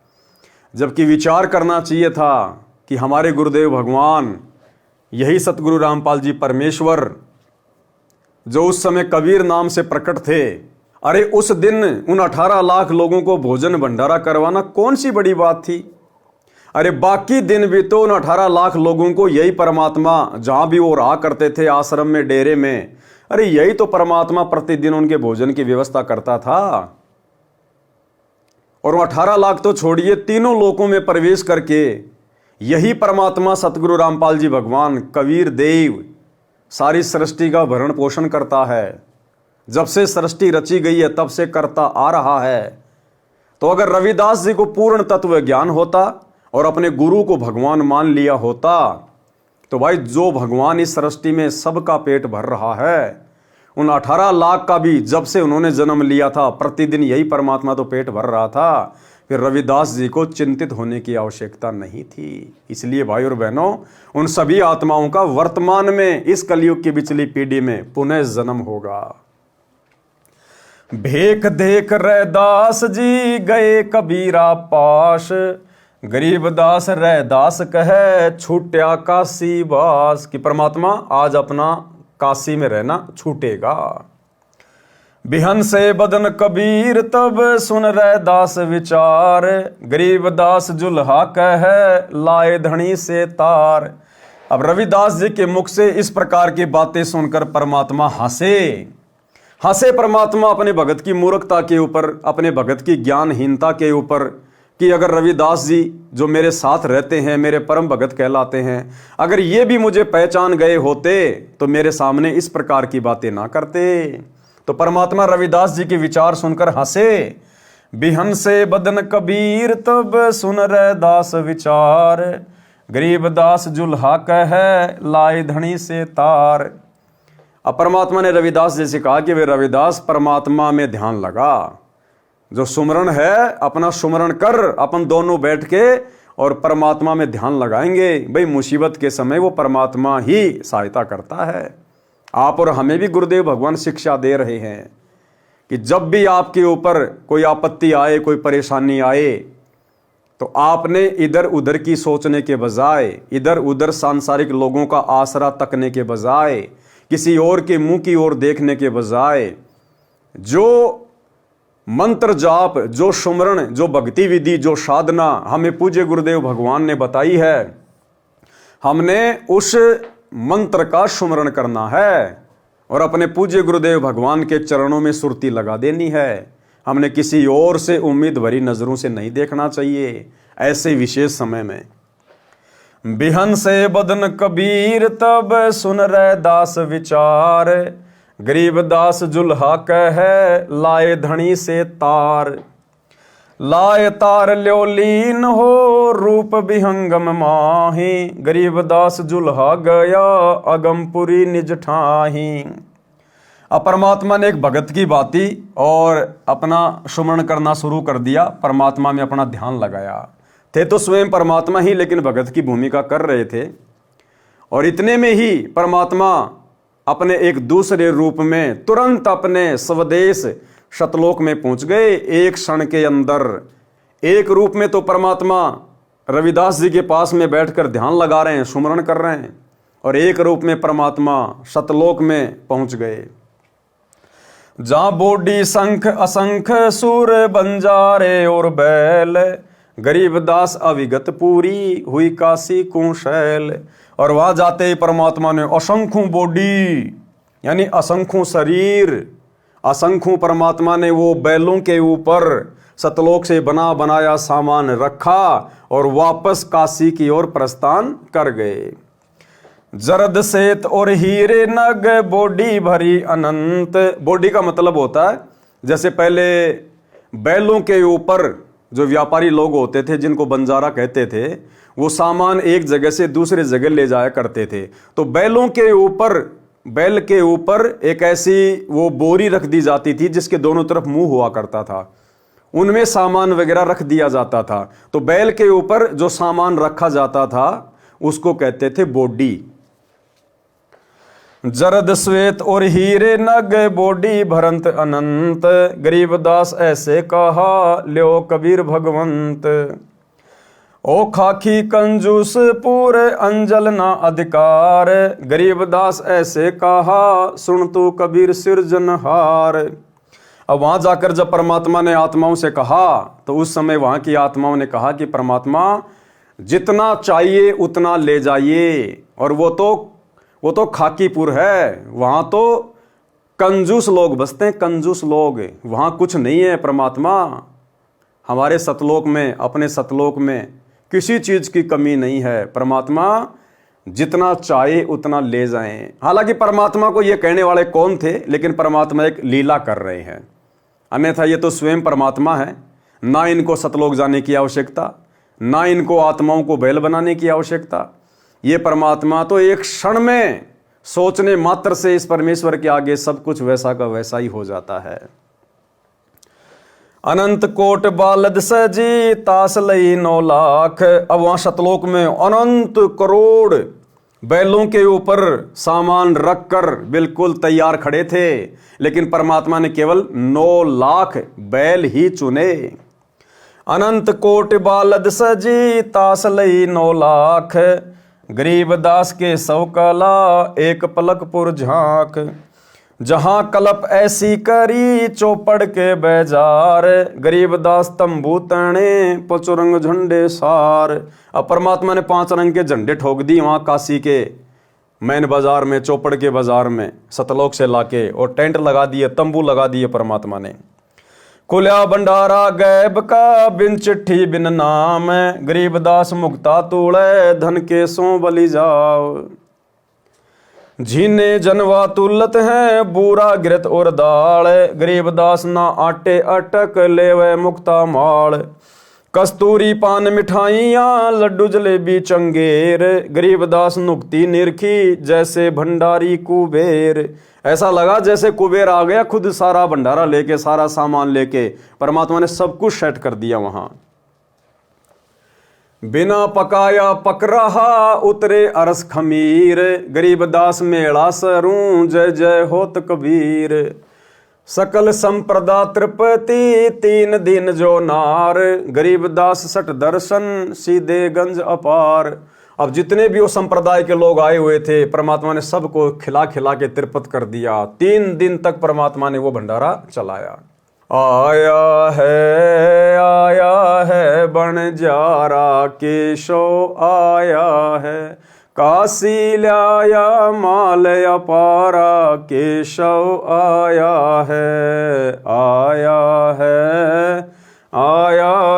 जबकि विचार करना चाहिए था कि हमारे गुरुदेव भगवान, यही सतगुरु रामपाल जी परमेश्वर जो उस समय कबीर नाम से प्रकट थे, अरे उस दिन उन 18 लाख लोगों को भोजन भंडारा करवाना कौन सी बड़ी बात थी। अरे बाकी दिन भी तो उन 18 लाख लोगों को यही परमात्मा, जहां भी वो रहा करते थे आश्रम में, डेरे में, अरे यही तो परमात्मा प्रतिदिन उनके भोजन की व्यवस्था करता था। और 18 लाख तो छोड़िए, तीनों लोकों में प्रवेश करके यही परमात्मा सतगुरु रामपाल जी भगवान कबीर देव सारी सृष्टि का भरण पोषण करता है। जब से सृष्टि रची गई है तब से करता आ रहा है। तो अगर रविदास जी को पूर्ण तत्व ज्ञान होता और अपने गुरु को भगवान मान लिया होता, तो भाई जो भगवान इस सृष्टि में सबका पेट भर रहा है, उन 18 लाख का भी जब से उन्होंने जन्म लिया था प्रतिदिन यही परमात्मा तो पेट भर रहा था, फिर रविदास जी को चिंतित होने की आवश्यकता नहीं थी। इसलिए भाई और बहनों, उन सभी आत्माओं का वर्तमान में इस कलयुग की पिछली पीढ़ी में पुनः जन्म होगा। भेख देख रैदास जी गए कबीरा पास, गरीबदास रैदास कहे छूट्या काशी वास। कि परमात्मा आज अपना काशी में रहना छूटेगा। बिहन से बदन कबीर तब सुन रैदास विचार, गरीबदास जुल्हा कहे लाए धनी से तार। अब रविदास जी के मुख से इस प्रकार की बातें सुनकर परमात्मा हंसे परमात्मा अपने भगत की मूर्खता के ऊपर, अपने भगत की ज्ञानहीनता के ऊपर, कि अगर रविदास जी जो मेरे साथ रहते हैं, मेरे परम भगत कहलाते हैं, अगर ये भी मुझे पहचान गए होते तो मेरे सामने इस प्रकार की बातें ना करते। तो परमात्मा रविदास जी के विचार सुनकर हंसे। बिहन से बदन कबीर तब सुन रैदास विचार, गरीबदास जुल्हा कहे लाए धनी से तार। अब परमात्मा ने रविदास जी से कहा कि वे रविदास परमात्मा में ध्यान लगा, जो सुमरण है अपना सुमरण कर, अपन दोनों बैठ के और परमात्मा में ध्यान लगाएंगे। भाई मुसीबत के समय वो परमात्मा ही सहायता करता है। आप और हमें भी गुरुदेव भगवान शिक्षा दे रहे हैं कि जब भी आपके ऊपर कोई आपत्ति आए, कोई परेशानी आए, तो आपने इधर उधर की सोचने के बजाय, इधर उधर सांसारिक लोगों का आसरा तकने के बजाय, किसी और के मुंह की ओर देखने के बजाय, जो मंत्र जाप, जो सुमरण, जो भक्ति विधि, जो साधना हमें पूज्य गुरुदेव भगवान ने बताई है, हमने उस मंत्र का सुमरण करना है और अपने पूज्य गुरुदेव भगवान के चरणों में सुरती लगा देनी है। हमने किसी और से उम्मीद भरी नजरों से नहीं देखना चाहिए ऐसे विशेष समय में। बिहन से बदन कबीर तब सुन रैदास विचार, गरीबदास जुल्हा कहे लाए धनी से तार। लाए तार ल्योलीन हो रूप विहंगम माही, गरीबदास जुल्हा गया अगमपुरी निज ठाही। अब परमात्मा ने एक भगत की बाती और अपना सुमरण करना शुरू कर दिया, परमात्मा में अपना ध्यान लगाया। थे तो स्वयं परमात्मा ही, लेकिन भगत की भूमिका कर रहे थे। और इतने में ही परमात्मा अपने एक दूसरे रूप में तुरंत अपने स्वदेश शतलोक में पहुंच गए। एक क्षण के अंदर एक रूप में तो परमात्मा रविदास जी के पास में बैठकर ध्यान लगा रहे हैं, सुमरण कर रहे हैं, और एक रूप में परमात्मा शतलोक में पहुंच गए। जहां बोडी शंख असंख सुर बंजारे और बैल, गरीबदास अविगत पूरी हुई काशी कुशैल। और वहां जाते ही परमात्मा ने असंख्यों बॉडी यानी असंख्यों शरीर, असंख्यों परमात्मा ने वो बैलों के ऊपर सतलोक से बना बनाया सामान रखा और वापस काशी की ओर प्रस्थान कर गए। जरद सेत और हीरे नग बॉडी भरी अनंत। बॉडी का मतलब होता है जैसे पहले बैलों के ऊपर जो व्यापारी लोग होते थे, जिनको बंजारा कहते थे, वो सामान एक जगह से दूसरे जगह ले जाया करते थे। तो बैलों के ऊपर, बैल के ऊपर एक ऐसी वो बोरी रख दी जाती थी जिसके दोनों तरफ मुंह हुआ करता था, उनमें सामान वगैरह रख दिया जाता था। तो बैल के ऊपर जो सामान रखा जाता था उसको कहते थे बॉडी। जरद श्वेत और हीरे नग बॉडी भरंत अनंत, गरीबदास ऐसे कहा ल्यो कबीर भगवंत। ओ खाकी कंजूस पूरे अंजल ना अधिकार, गरीबदास ऐसे कहा सुन तू कबीर सिरजनहार। अब वहां जाकर जब परमात्मा ने आत्माओं से कहा तो उस समय वहां की आत्माओं ने कहा कि परमात्मा जितना चाहिए उतना ले जाइए। और वो तो खाकीपुर है, वहां तो कंजूस लोग बसते हैं, कंजूस लोग, वहां कुछ नहीं है परमात्मा। हमारे सतलोक में, अपने सतलोक में किसी चीज की कमी नहीं है परमात्मा, जितना चाहे उतना ले जाएं। हालांकि परमात्मा को ये कहने वाले कौन थे, लेकिन परमात्मा एक लीला कर रहे हैं, अन्यथा ये तो स्वयं परमात्मा है। ना इनको सतलोक जाने की आवश्यकता, ना इनको आत्माओं को बैल बनाने की आवश्यकता। ये परमात्मा तो एक क्षण में सोचने मात्र से इस परमेश्वर के आगे सब कुछ वैसा का वैसा ही हो जाता है। अनंत कोट बालद सजी तास लई 9 लाख। अब वहां सतलोक में अनंत करोड़ बैलों के ऊपर सामान रखकर बिल्कुल तैयार खड़े थे, लेकिन परमात्मा ने केवल 9 लाख बैल ही चुने। अनंत कोट बालद सजी तास लई 9 लाख। गरीब दास के 100 कला एक पलकपुर झांक। जहां कलप ऐसी करी चौपड़ के बेजार। गरीब दास तंबू तने पचुरंग झंडे सार। अब परमात्मा ने 5 रंग के झंडे ठोक दी वहां काशी के मैन बाजार में, चौपड़ के बाजार में सतलोक से लाके, और टेंट लगा दिए, तंबू लगा दिए परमात्मा ने। खुल्या भंडारा गैब का बिन चिट्ठी बिन नाम। गरीब दास मुक्ता तूड़े धन के सो बलि जाओ। झीने जनवा तुलत है बूरा गिरत और दाल। गरीब दास ना आटे अटक लेवे मुक्ता माल। कस्तूरी पान मिठाइयाँ लड्डू जलेबी चंगेर। गरीब दास नुक्ति निरखी जैसे भंडारी कुबेर। ऐसा लगा जैसे कुबेर आ गया खुद सारा भंडारा लेके, सारा सामान लेके। परमात्मा ने सब कुछ सेट कर दिया वहां। बिना पकाया पक रहा उतरे अरस खमीर। गरीब दास मेला सरूं जय जय होत कबीर। सकल संप्रदा तृपति 3 दिन जो नार। गरीब दास सट दर्शन सीधे गंज अपार। अब जितने भी वो संप्रदाय के लोग आए हुए थे, परमात्मा ने सबको खिला खिला के तृप्त कर दिया। 3 दिन तक परमात्मा ने वो भंडारा चलाया। आया है बंजारा केशव आया है। काशी लाया माल अपारा केशव आया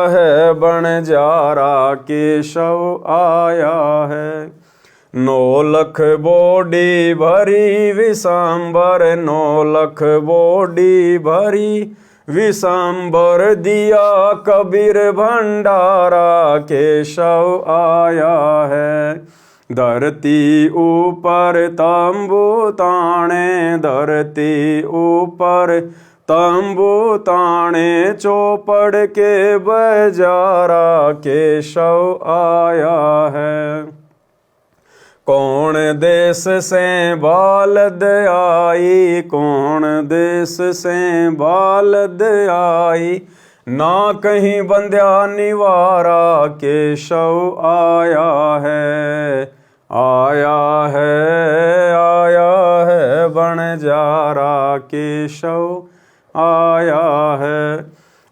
है बंजारा केशव आया है। 9 लख बोडी भरी विशांबर। 9 लख बोडी भरी विशांबर दिया कबीर भंडारा केशव आया है। धरती ऊपर तंबू ताने। धरती ऊपर तंबू ताने चौपड़ के बजारा केशव आया है। कौन देश से बालद आई। कौन देश से बालद आई। ना कहीं बंध्या निवारा केशव आया है। बंजारा केशव आया है।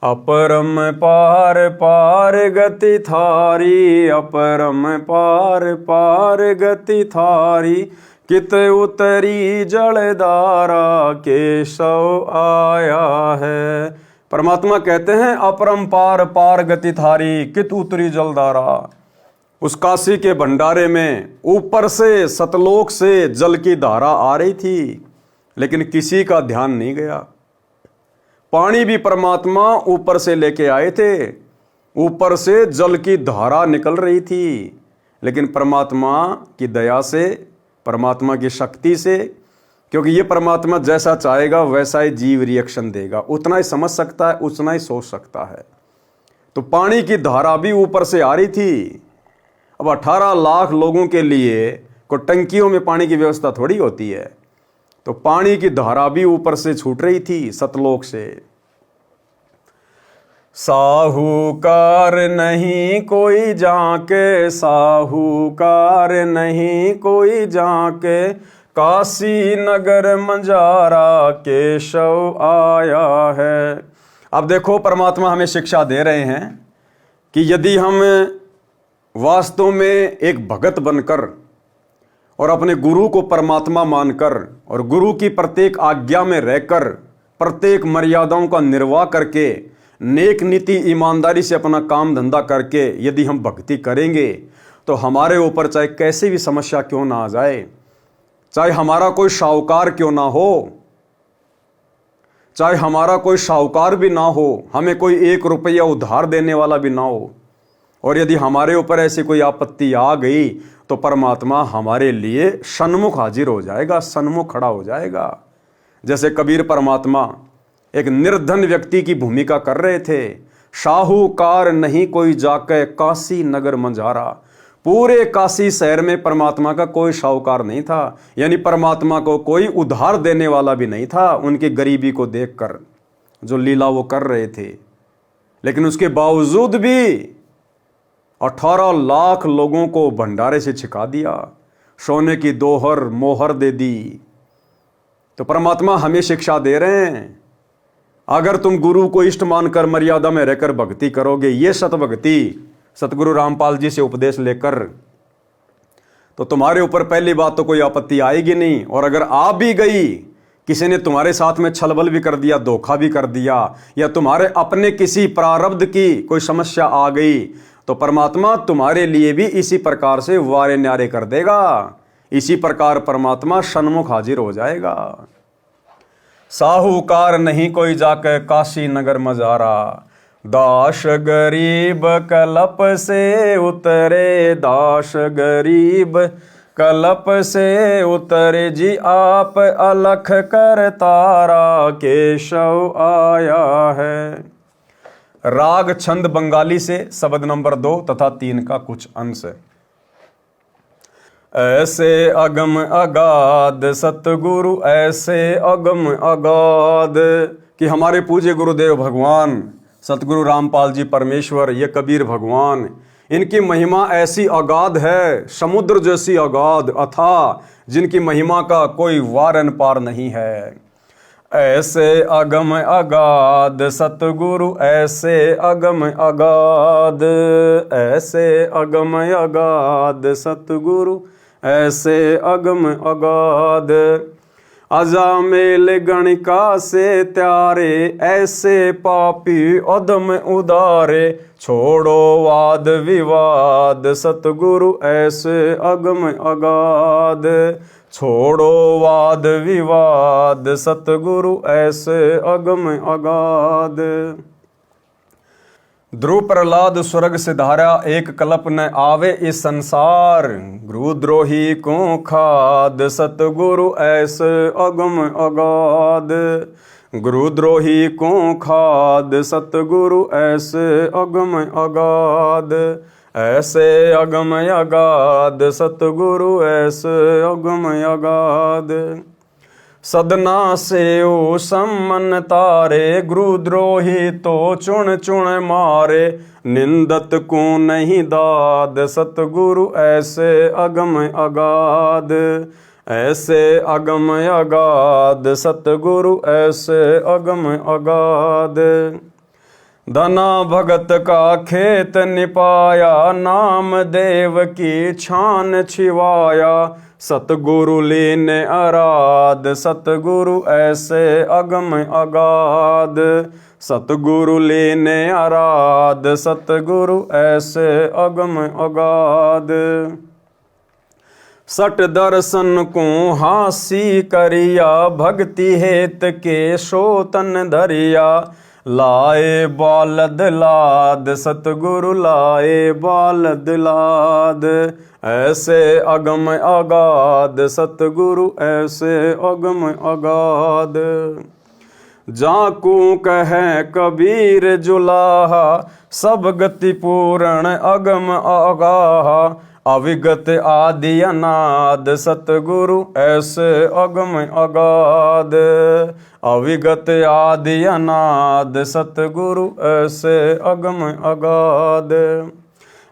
अपरम पार पार गति थारी। अपरम पार पार गति थारी। कित उतरी जलधारा केशव आया है। परमात्मा कहते हैं अपरंपार पार गति थारी कित उतरी जलधारा। उस काशी के भंडारे में ऊपर से सतलोक से जल की धारा आ रही थी, लेकिन किसी का ध्यान नहीं गया। पानी भी परमात्मा ऊपर से लेके आए थे, ऊपर से जल की धारा निकल रही थी, लेकिन परमात्मा की दया से, परमात्मा की शक्ति से, क्योंकि ये परमात्मा जैसा चाहेगा वैसा ही जीव रिएक्शन देगा, उतना ही समझ सकता है, उतना ही सोच सकता है। तो पानी की धारा भी ऊपर से आ रही थी। अब 18 लाख लोगों के लिए को टंकियों में पानी की व्यवस्था थोड़ी होती है, तो पानी की धारा भी ऊपर से छूट रही थी सतलोक से। साहूकार नहीं कोई जाके, साहूकार नहीं कोई जाके, काशी नगर मंजारा केशव आया है। अब देखो परमात्मा हमें शिक्षा दे रहे हैं कि यदि हम वास्तव में एक भगत बनकर और अपने गुरु को परमात्मा मानकर और गुरु की प्रत्येक आज्ञा में रहकर प्रत्येक मर्यादाओं का निर्वाह करके नेक नीति ईमानदारी से अपना काम धंधा करके यदि हम भक्ति करेंगे, तो हमारे ऊपर चाहे कैसी भी समस्या क्यों ना आ जाए, चाहे हमारा कोई साहूकार क्यों ना हो, चाहे हमारा कोई साहूकार भी ना हो, हमें कोई 1 रुपया उधार देने वाला भी ना हो, और यदि हमारे ऊपर ऐसी कोई आपत्ति आ गई तो परमात्मा हमारे लिए सन्मुख हाजिर हो जाएगा, सन्मुख खड़ा हो जाएगा। जैसे कबीर परमात्मा एक निर्धन व्यक्ति की भूमिका कर रहे थे। साहूकार नहीं कोई जाके काशी नगर मंझारा। पूरे काशी शहर में परमात्मा का कोई साहूकार नहीं था, यानी परमात्मा को कोई उधार देने वाला भी नहीं था उनकी गरीबी को देखकर जो लीला वो कर रहे थे। लेकिन उसके बावजूद भी 18 लाख लोगों को भंडारे से छिका दिया, सोने की दोहर मोहर दे दी। तो परमात्मा हमें शिक्षा दे रहे हैं, अगर तुम गुरु को इष्ट मानकर मर्यादा में रहकर भक्ति करोगे, ये सतभक्ति सतगुरु रामपाल जी से उपदेश लेकर, तो तुम्हारे ऊपर पहली बात तो कोई आपत्ति आएगी नहीं। और अगर आ भी गई, किसी ने तुम्हारे साथ में छलबल भी कर दिया, धोखा भी कर दिया, या तुम्हारे अपने किसी प्रारब्ध की कोई समस्या आ गई, तो परमात्मा तुम्हारे लिए भी इसी प्रकार से वारे न्यारे कर देगा। इसी प्रकार परमात्मा सन्मुख हाजिर हो जाएगा। साहूकार नहीं कोई जाके काशी नगर मजारा। दास गरीब कलप से उतरे, दास गरीब कलप से उतरे जी आप अलख कर तारा, केशव आया है। राग छंद बंगाली से शब्द नंबर 2 तथा 3 का कुछ अंश। ऐसे अगम अगाध सतगुरु, ऐसे अगम अगाध, कि हमारे पूज्य गुरुदेव भगवान सतगुरु रामपाल जी परमेश्वर, ये कबीर भगवान, इनकी महिमा ऐसी अगाध है, समुद्र जैसी अगाध अथाह, जिनकी महिमा का कोई वारन पार नहीं है। ऐसे अगम अगाध सतगुरु, ऐसे अगम अगाध, ऐसे अगम अगाध सतगुरु, ऐसे अगम अगाध। अजामेल गणिका से त्यारे, ऐसे पापी अदम उदारे, छोड़ो वाद विवाद सतगुरु, ऐसे अगम अगाध, छोड़ो वाद विवाद सतगुरु, ऐसे अगम अगाध। ध्रुव प्रहलाद स्वर्ग से धारा, एक कल्प न आवे इस संसार, गुरुद्रोही को खाद सतगुरु, ऐसे अगम अगाध, गुरुद्रोही को खाद सतगुरु, ऐसे अगम अगाध, ऐसे अगम अगाध सतगुरु, ऐसे अगम अगाध। सदना से ओ सम्मन तारे, गुरुद्रोही तो चुन चुन मारे, निंदत को नहीं दाद सतगुरु, ऐसे अगम अगाध, ऐसे अगम अगाध सतगुरु, ऐसे अगम अगाध। धना भगत का खेत निपाया, नाम देव की छान छिवाया, सतगुरु लीने आराध सतगुरु, ऐसे अगम अगाध, सतगुरु लीने आराध सतगुरु, ऐसे अगम अगाध। सट दर्शन को हासी करिया, भक्ति हेत के सोतन धरिया, लाए बालद लाद सतगुरु, लाए बालद लाद, ऐसे अगम अगाध सतगुरु, ऐसे अगम अगाध। जाकू कहे कबीर जुलाहा, सब गति पूर्ण अगम अगाहा, अविगत आदि अनाद सतगुरु, ऐसे अगम अगाध, अविगत आदि अनाद सतगुरु, ऐसे अगम अगाध।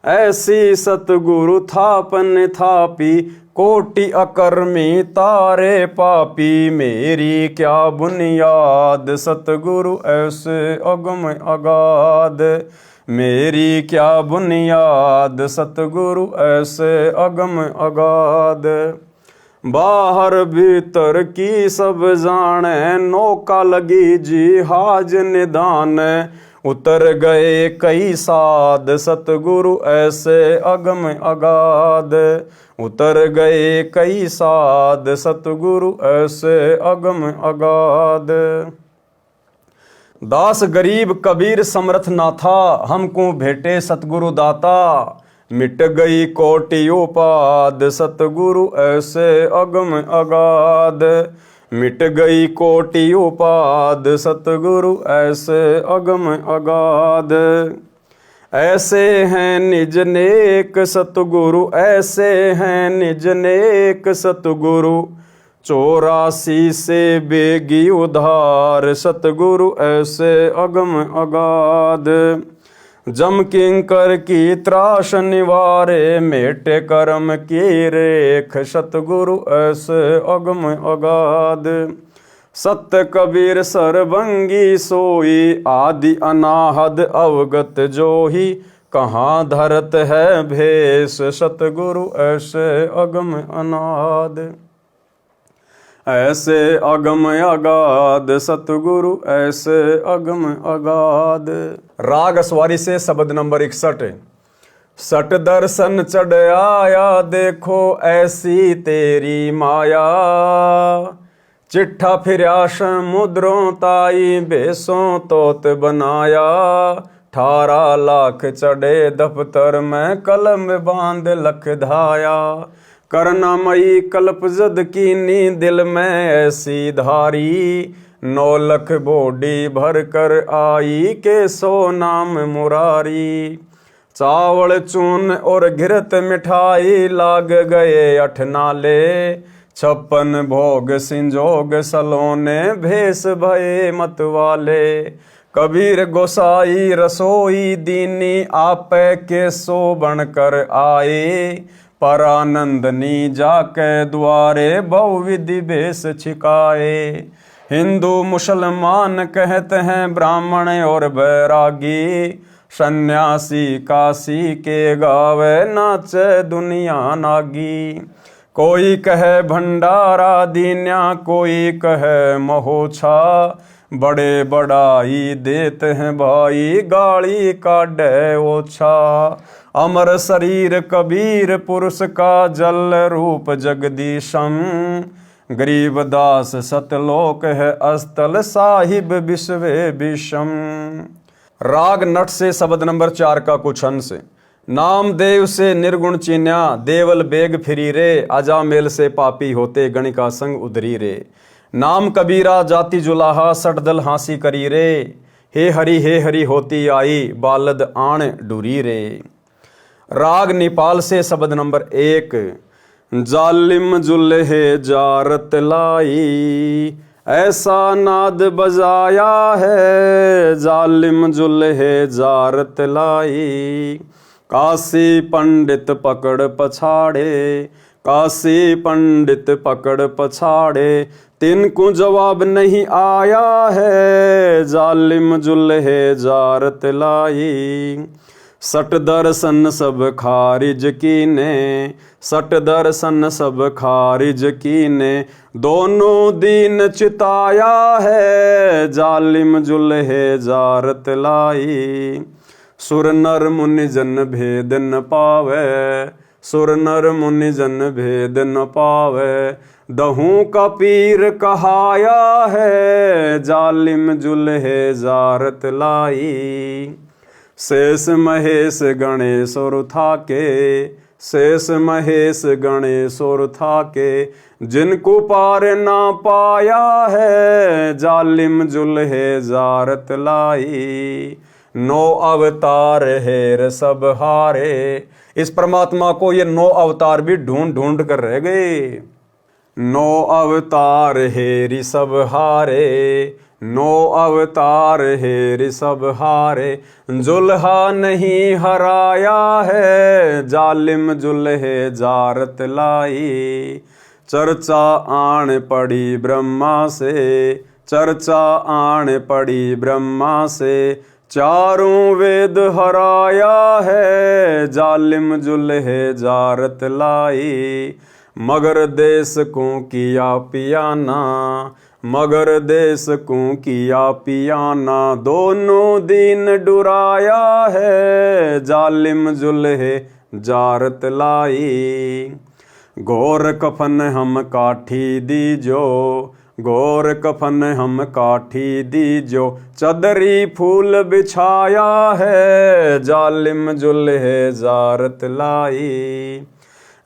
ऐसी सतगुरु थापन थापी, कोटि अकर्मी तारे पापी, मेरी क्या बुनियाद सतगुरु, ऐसे अगम अगाध, मेरी क्या बुनियाद सतगुरु, ऐसे अगम अगाध। बाहर भीतर की सब जाने, नौका लगी जी हाज निदान, उतर गए कई साध सतगुरु, ऐसे अगम अगाध, उतर गए कई साध सतगुरु, ऐसे अगम अगाध। दास गरीब कबीर समर्थ ना था, हमको भेटे सतगुरु दाता। मिट गई कोटि उपाद, सतगुरु ऐसे अगम अगाध। मिट गई कोटि उपाद, सतगुरु ऐसे अगम अगाध। ऐसे हैं निज नेक सतगुरु, ऐसे हैं निज नेक सतगुरु। 84 से बेगी उधार, सतगुरु ऐसे अगम अगाध। जम किंकर की त्रास निवारे, मेटे कर्म की रेख, सतगुरु ऐसे अगम अगाध। सत्य कबीर सरभंगी सोई, आदि अनाहद अवगत जोही। कहाँ धरत है भेष, सतगुरु ऐसे अगम अनाद। ऐसे अगम अगाध, सतगुरु ऐसे अगम अगाध। राग अस्वारी से शब्द नंबर 61। सट दर्शन चढ़ आया, देखो ऐसी तेरी माया। चिट्ठा फिरा समुद्रों ताई, बेसों तोत बनाया। 18 लाख चढ़े दफ्तर में, कलम बांध लख धाया। करुणामयी कल्प जद कीनी, दिल में ऐसी धारी। 9 लख बोडी भर कर आई, के सो नाम मुरारी। चावल चून और घिरत मिठाई, लाग गए 8 नाले। 56 भोग सिंजोग सलोने, भेष भये मतवाले। कबीर गोसाई रसोई दीनी, आपे के सो बनकर आए। परानंदनी जाके द्वारे, बहुविधि भेष छिकाए। हिंदू मुसलमान कहते हैं ब्राह्मण और बैरागी। सन्यासी काशी के गावे, नाचे दुनिया नागी। कोई कहे भंडारा दीन्या, कोई कहे महोछा। बड़े बड़ाई देते हैं भाई, गाली काढ़े ओछा। अमर शरीर कबीर पुरुष का, जल रूप जगदीशम। गरीबदास सतलोक है अस्तल, साहिब विश्वे विषम। राग नट से शब्द नंबर 4 का कुछ अंश। नामदेव से निर्गुण चीन्या, देवल बेग फिरी रे। अजामेल से पापी होते, गणिका संग उधरी रे। नाम कबीरा जाति जुलाहा, सटदल हांसी करी रे। हे हरि होती आई, बालद आण डूरी रे। राग नेपाल से शब्द नंबर 1। जालिम जुल्हे जारत लाई, ऐसा नाद बजाया है। जालिम जुल्हे जारत लाई, काशी पंडित पकड़ पछाड़े। काशी पंडित पकड़ पछाड़े, तिनको जवाब नहीं आया है। जालिम जुल्हे जारत लाई, सट दर्शन सब खारिज कीने। सट दर्शन सब खारिज कीने, दोनों दीन चिताया है। जालिम जुल्हे जारत लाई, सुर नर मुनि जन भेद न पावे। सुर नर मुनि जन भेद न पावे, दहू का पीर कहाया है। जालिम जुल्हे जारत लाई, शेष महेश गणेश और थाके। शेष महेश गणेश और थाके, जिनको पार ना पाया है। जालिम जुल्हे जारत लाई, 9 अवतार हेर सब हारे। इस परमात्मा को ये 9 अवतार भी ढूंढ ढूंढ कर रह गए। 9 अवतार हेरी सब हारे। 9 अवतार हेरी सब हारे, जुल्हा नहीं हराया है। जालिम जुल्हे जारत लाई, चर्चा आण पड़ी ब्रह्मा से। चर्चा आण पड़ी ब्रह्मा से, चारों वेद हराया है। जालिम जुल्हे जारत लाई, मगर देश को किया पियाना। मगर देश को किया पियाना, दोनों दिन डुराया है। जालिम जुल्हे जारत लाई, घोर कफन हम काठी दीजो। गोर कफन हम काठी दीजो, चदरी फूल बिछाया है, जालिम जुल्हे जारत लाई।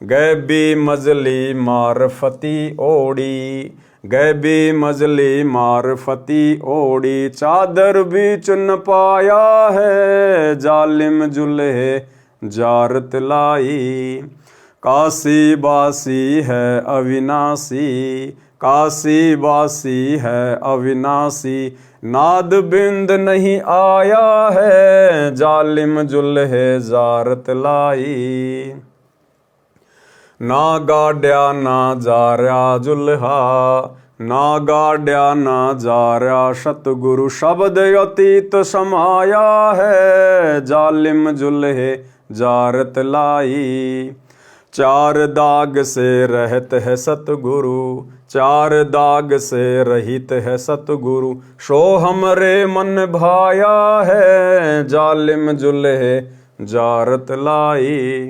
गैबी मजली मारफती ओढ़ी, गैबी मजली मारफती ओढ़ी, चादर भी चुन पाया है, जालिम जुल्हे जारत लाई। काशी बासी है अविनाशी, काशी बासी है अविनाशी, नाद बिंद नहीं आया है, जालिम जुल्हे जारत लाई। ना गाड्या ना जार्या जुल्हा, ना गाड्या ना जार्या सतगुरु, शब्द अतीत समाया है, जालिम जुल्हे जारत लाई। चार दाग से रहत है सतगुरु, चार दाग से रहित है सतगुरु, सो हमरे मन भाया है, जालिम जुल्हे जारत लाई।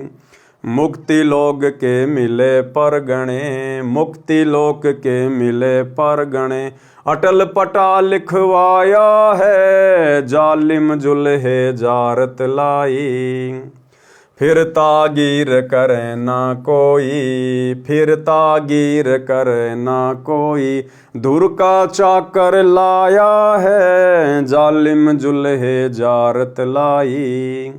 मुक्ति लोग के मिले परगणे, मुक्ति लोक के मिले परगणे, अटल पटा लिखवाया है, जालिम जुल्हे जारत लाई। फिर तागीर करे ना कोई, फिर तागीर करे ना कोई, दूर का चाकर लाया है, जालिम जुल्हे जारत लाई।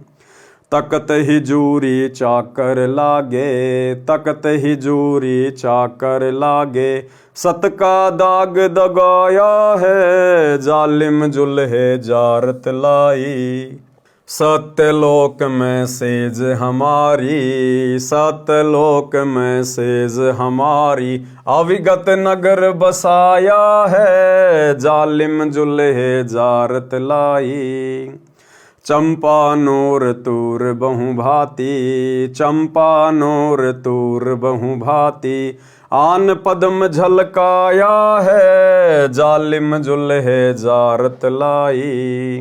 तकत ही जूरी चाकर लागे, तकत ही जूरी चाकर लागे, सत का दाग दगाया है, जालिम जुल्हे जारत लाई। सत्यलोक में सेज हमारी, सत्यलोक में सेज हमारी, अविगत नगर बसाया है, जालिम जुल्हे जारत लाई। चंपा नूर तूर बहु भांति, चंपा नूर तूर बहु भांति, आन पद्म झलकाया है, जालिम जुल्हे जारत लाई।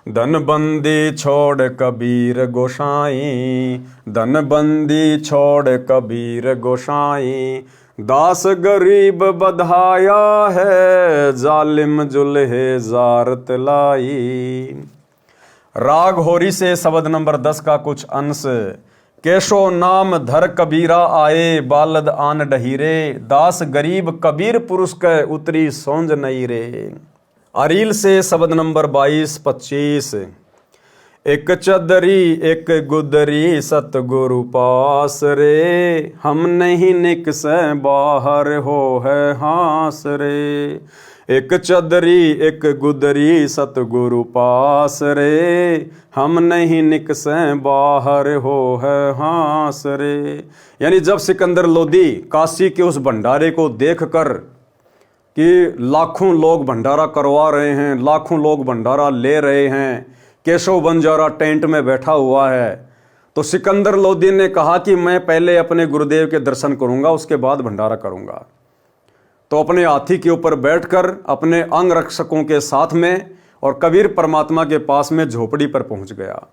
धनबंदी छोड़ कबीर गोसाई, धनबंदी छोड़ कबीर गोसाई, दास गरीब बधाया है, जालिम जुल्हे जारत लाई। राग होरी से शब्द नंबर 10 का कुछ अंश। केशो नाम धर कबीरा आए, बालद आन डहीरे, दास गरीब कबीर पुरुष के उतरी सौंज नहीं रे। अरील से शब्द नंबर 22-25। एक चदरी एक गुदरी सतगुरु पास रे, हम नहीं निकसे बाहर हो है हास रे। एक चदरी एक गुदरी सतगुरु पास रे, हम नहीं निकसे बाहर हो है हास रे। यानी जब सिकंदर लोदी काशी के उस भंडारे को देखकर कि लाखों लोग भंडारा करवा रहे हैं, लाखों लोग भंडारा ले रहे हैं, केशव बंजारा टेंट में बैठा हुआ है, तो सिकंदर लोदी ने कहा कि मैं पहले अपने गुरुदेव के दर्शन करूंगा, उसके बाद भंडारा करूंगा। तो अपने हाथी के ऊपर बैठकर अपने अंग रक्षकों के साथ में और कबीर परमात्मा के पास में झोपड़ी पर पहुंच गया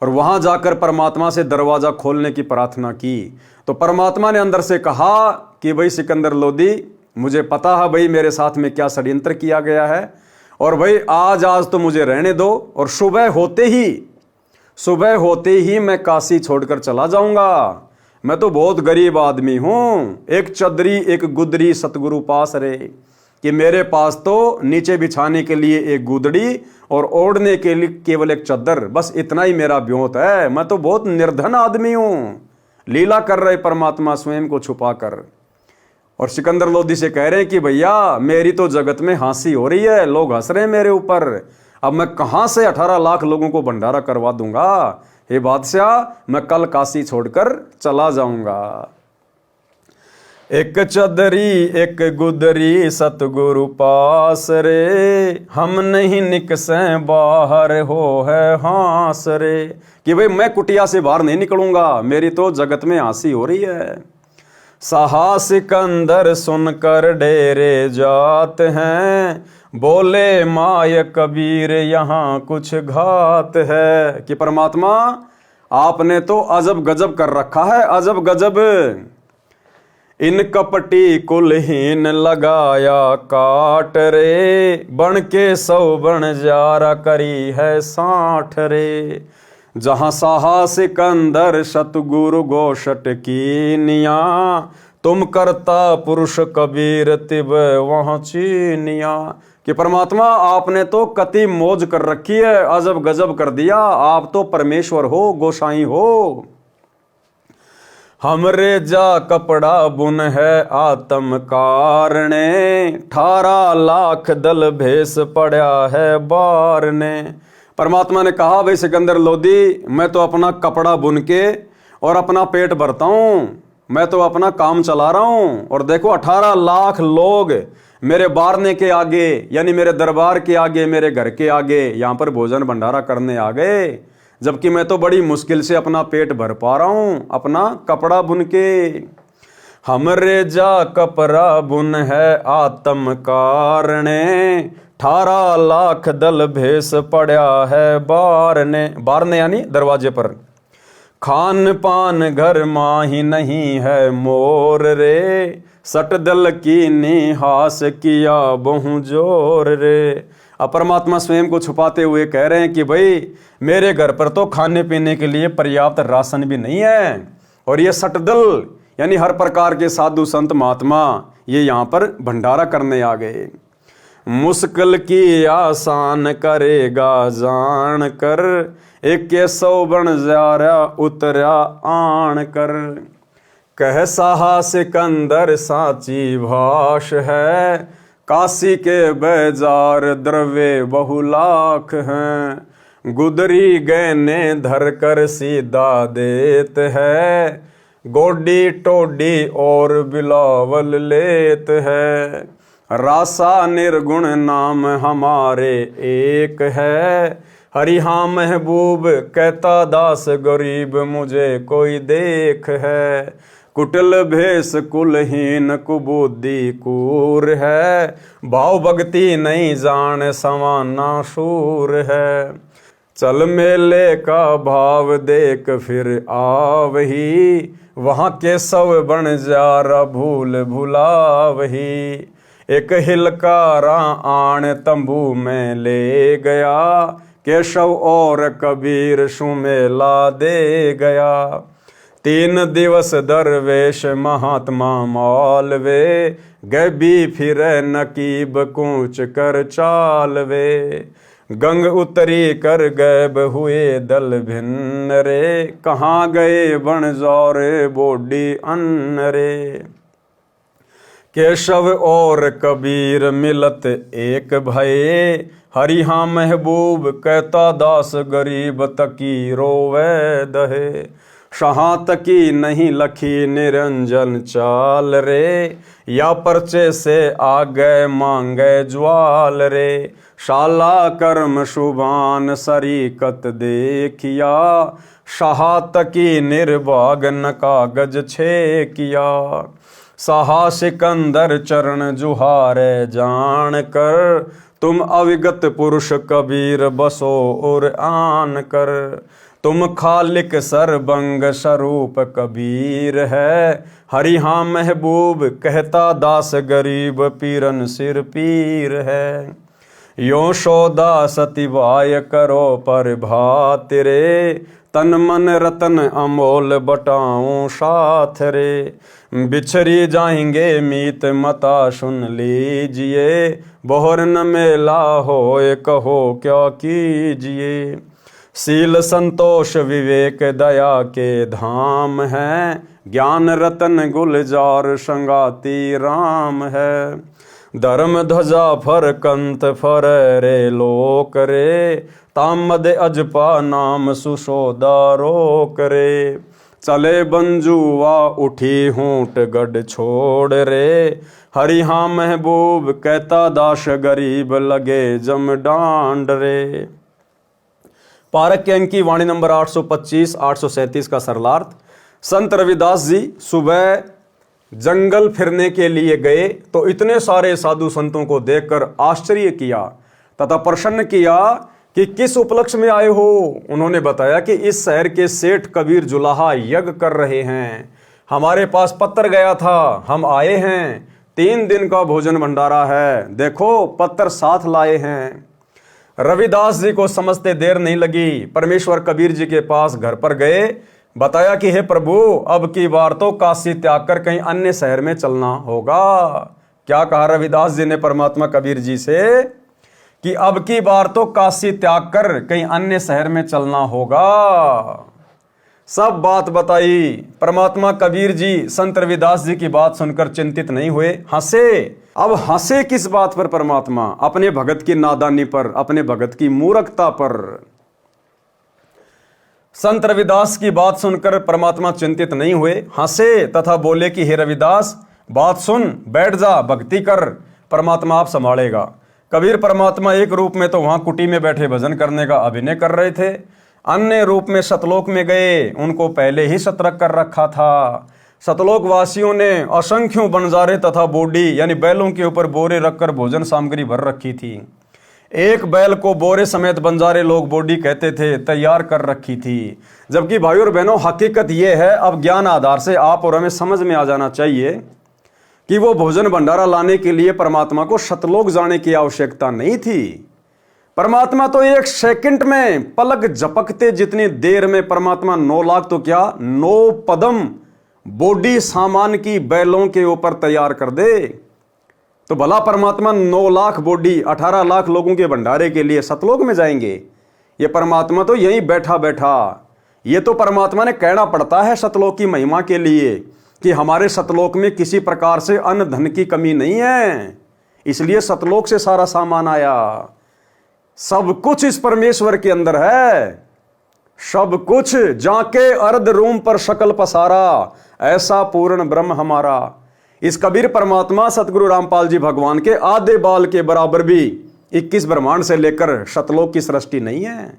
और वहां जाकर परमात्मा से दरवाजा खोलने की प्रार्थना की। तो परमात्मा ने अंदर से कहा कि भाई सिकंदर लोदी, मुझे पता है भाई मेरे साथ में क्या षड्यंत्र किया गया है, और भाई आज तो मुझे रहने दो, और सुबह होते ही मैं काशी छोड़कर चला जाऊंगा। मैं तो बहुत गरीब आदमी हूं, एक चदरी एक गुदरी सतगुरु पास रे, कि मेरे पास तो नीचे बिछाने के लिए एक गुदड़ी और ओढ़ने के लिए केवल एक चद्दर, बस इतना ही मेरा ब्योत है। मैं तो बहुत निर्धन आदमी हूं। लीला कर रहे परमात्मा स्वयं को छुपा कर। और सिकंदर लोदी से कह रहे हैं कि भैया मेरी तो जगत में हंसी हो रही है, लोग हंस रहे हैं मेरे ऊपर, अब मैं कहां से 18 लाख लोगों को भंडारा करवा दूंगा। हे बादशाह, मैं कल काशी छोड़कर चला जाऊंगा। एक चदरी एक गुदरी सतगुरु पास रे, हम नहीं निकसे बाहर हो है हास रे। कि भाई मैं कुटिया से बाहर नहीं निकलूंगा, मेरी तो जगत में हंसी हो रही है। सहा सिकंदर सुनकर डेरे जात हैं, बोले माय कबीर यहाँ कुछ घात है। कि परमात्मा आपने तो अजब गजब कर रखा है, अजब गजब। इन कपटी कुलहीन लगाया काट रे, बन के 100 बन जारा करी है 60 रे। जहाँ साहा सिकंदर सतगुरु गोशट की निया, तुम करता पुरुष कबीर तिब वहाँ चीनिया। कि परमात्मा आपने तो कति मौज कर रखी है, अजब गजब कर दिया, आप तो परमेश्वर हो, गोसाई हो। हमरे जा कपड़ा बुन है आत्म कारणे, 18 लाख दल भेस पड़ा है बार ने। परमात्मा ने कहा, भाई सिकंदर लोदी, मैं तो अपना कपड़ा बुन के और अपना पेट भरता हूं, मैं तो अपना काम चला रहा हूं। और देखो 18 लाख लोग मेरे बारने के आगे, यानी मेरे दरबार के आगे, मेरे घर के आगे यहां पर भोजन भंडारा करने आ गए, जबकि मैं तो बड़ी मुश्किल से अपना पेट भर पा रहा हूं अपना कपड़ा बुन के। हमरे जा कपड़ा बुन है आत्म कारणे, 18 लाख दल भेस पड़ा है बारने। बारने यानी दरवाजे पर। खान पान घर माही नहीं है मोर रे, सट दल की निहास किया बहु जोर रे। अब परमात्मा स्वयं को छुपाते हुए कह रहे हैं कि भाई मेरे घर पर तो खाने पीने के लिए पर्याप्त राशन भी नहीं है, और ये सटदल यानी हर प्रकार के साधु संत महात्मा ये यहाँ पर भंडारा करने आ गए। मुश्किल की आसान करेगा जान कर, 100 बन जारा उतरा आन कर। कह साहा सिकंदर साची भाष है, काशी के बाजार द्रव्य बहुलाख हैं। गुदरी गहने धर कर सीधा देत है, गोडी टोडी और बिलावल लेत है। रासा निर्गुण नाम हमारे एक है, हरिहा महबूब कहता दास गरीब मुझे कोई देख है। कुटिल भेष कुलहीन कुबुद्धि कूर है, भाव भक्ति नहीं जान समाना शूर है। चल मेले का भाव देख फिर आवही, वहाँ के 100 बन जारा भूल भुलावही। एक हिलकारा आण तंबू में ले गया, केशव और कबीर सुमेला दे गया। 3 दिवस दरवेश महात्मा मालवे, गबी फिर नकीब कूच कर चालवे। गंग उतरी कर गैब हुए दल भिन्न रे, कहाँ गए बन जौरे बोडी अन्न रे। केशव और कबीर मिलत एक भये, हरिहा महबूब कहता दास गरीब तकी रोवे दहे। शहाँ तकी नहीं लखी निरंजन चाल रे, या पर्चे से आ गए मांगे ज्वाल रे। शाला कर्म शुभान सरीकत देखिया, शहा तकी निर्भाग न कागज छे किया। साहा सिकंदर चरण जुहारे जान कर, तुम अविगत पुरुष कबीर बसो और आन कर। तुम खालिक सरबंग स्वरूप कबीर है, हरिहा महबूब कहता दास गरीब पीरन सिर पीर है। यो सौदा सतिवाय करो पर भात रे, तन मन रतन अमोल बटाऊं साथ रे। बिछरी जाएंगे मीत मता सुन लीजिए, बोहर न मेला होए कहो क्या कीजिए। शील संतोष विवेक दया के धाम है, ज्ञान रतन गुलजार संगाती राम है। धर्म ध्वजा फर कंत फर रे लोक रे, तामद अजपा नाम सुशोदा रोक रे। चले बंजुआ उठी हूट गढ़ छोड़ रे, हरिहा महबूब कहता दास गरीब लगे जम डांड रे। पारक के अंक की वाणी नंबर 825 837 का सरलार्थ। संत रविदास जी सुबह जंगल फिरने के लिए गए तो इतने सारे साधु संतों को देखकर आश्चर्य किया तथा प्रसन्न किया कि किस उपलक्ष्य में आए हो। उन्होंने बताया कि इस शहर के सेठ कबीर जुलाहा यज्ञ कर रहे हैं, हमारे पास पत्र गया था, हम आए हैं, 3 दिन का भोजन भंडारा है, देखो पत्र साथ लाए हैं। रविदास जी को समझते देर नहीं लगी, परमेश्वर कबीर जी के पास घर पर गए, बताया कि हे प्रभु, अब की बार तो काशी त्याग कर कहीं अन्य शहर में चलना होगा। क्या कहा रविदास जी ने परमात्मा कबीर जी से कि अब की बार तो काशी त्याग कर कहीं अन्य शहर में चलना होगा। सब बात बताई। परमात्मा कबीर जी संत रविदास जी की बात सुनकर चिंतित नहीं हुए, हंसे। अब हंसे किस बात पर परमात्मा? अपने भगत की नादानी पर, अपने भगत की मूर्खता पर। संत रविदास की बात सुनकर परमात्मा चिंतित नहीं हुए, हंसे तथा बोले कि हे रविदास, बात सुन, बैठ जा, भक्ति कर, परमात्मा आप संभालेगा। कबीर परमात्मा एक रूप में तो वहां कुटी में बैठे भजन करने का अभिनय कर रहे थे, अन्य रूप में सतलोक में गए, उनको पहले ही सतर्क कर रखा था। सतलोक वासियों ने असंख्यों बंजारे तथा बोडी यानी बैलों के ऊपर बोरे रखकर भोजन सामग्री भर रखी थी। एक बैल को बोरे समेत बंजारे लोग बोडी कहते थे, तैयार कर रखी थी। जबकि भाइयों और बहनों, हकीकत यह है, अब ज्ञान आधार से आप और हमें समझ में आ जाना चाहिए कि वो भोजन भंडारा लाने के लिए परमात्मा को सतलोक जाने की आवश्यकता नहीं थी। परमात्मा तो 1 सेकंड में पलक झपकते जितनी देर में परमात्मा 9 लाख तो क्या 9 पदम बोडी सामान की बैलों के ऊपर तैयार कर दे, तो भला परमात्मा 9 लाख बोडी 18 लाख लोगों के भंडारे के लिए सतलोक में जाएंगे? ये परमात्मा तो यहीं बैठा बैठा, ये तो परमात्मा ने कहना पड़ता है सतलोक की महिमा के लिए कि हमारे सतलोक में किसी प्रकार से अन्न धन की कमी नहीं है, इसलिए सतलोक से सारा सामान आया। सब कुछ इस परमेश्वर के अंदर है, सब कुछ। जाके अर्ध रूम पर शकल पसारा, ऐसा पूर्ण ब्रह्म हमारा। इस कबीर परमात्मा सतगुरु रामपाल जी भगवान के आधे बाल के बराबर भी 21 ब्रह्मांड से लेकर सतलोक की सृष्टि नहीं है।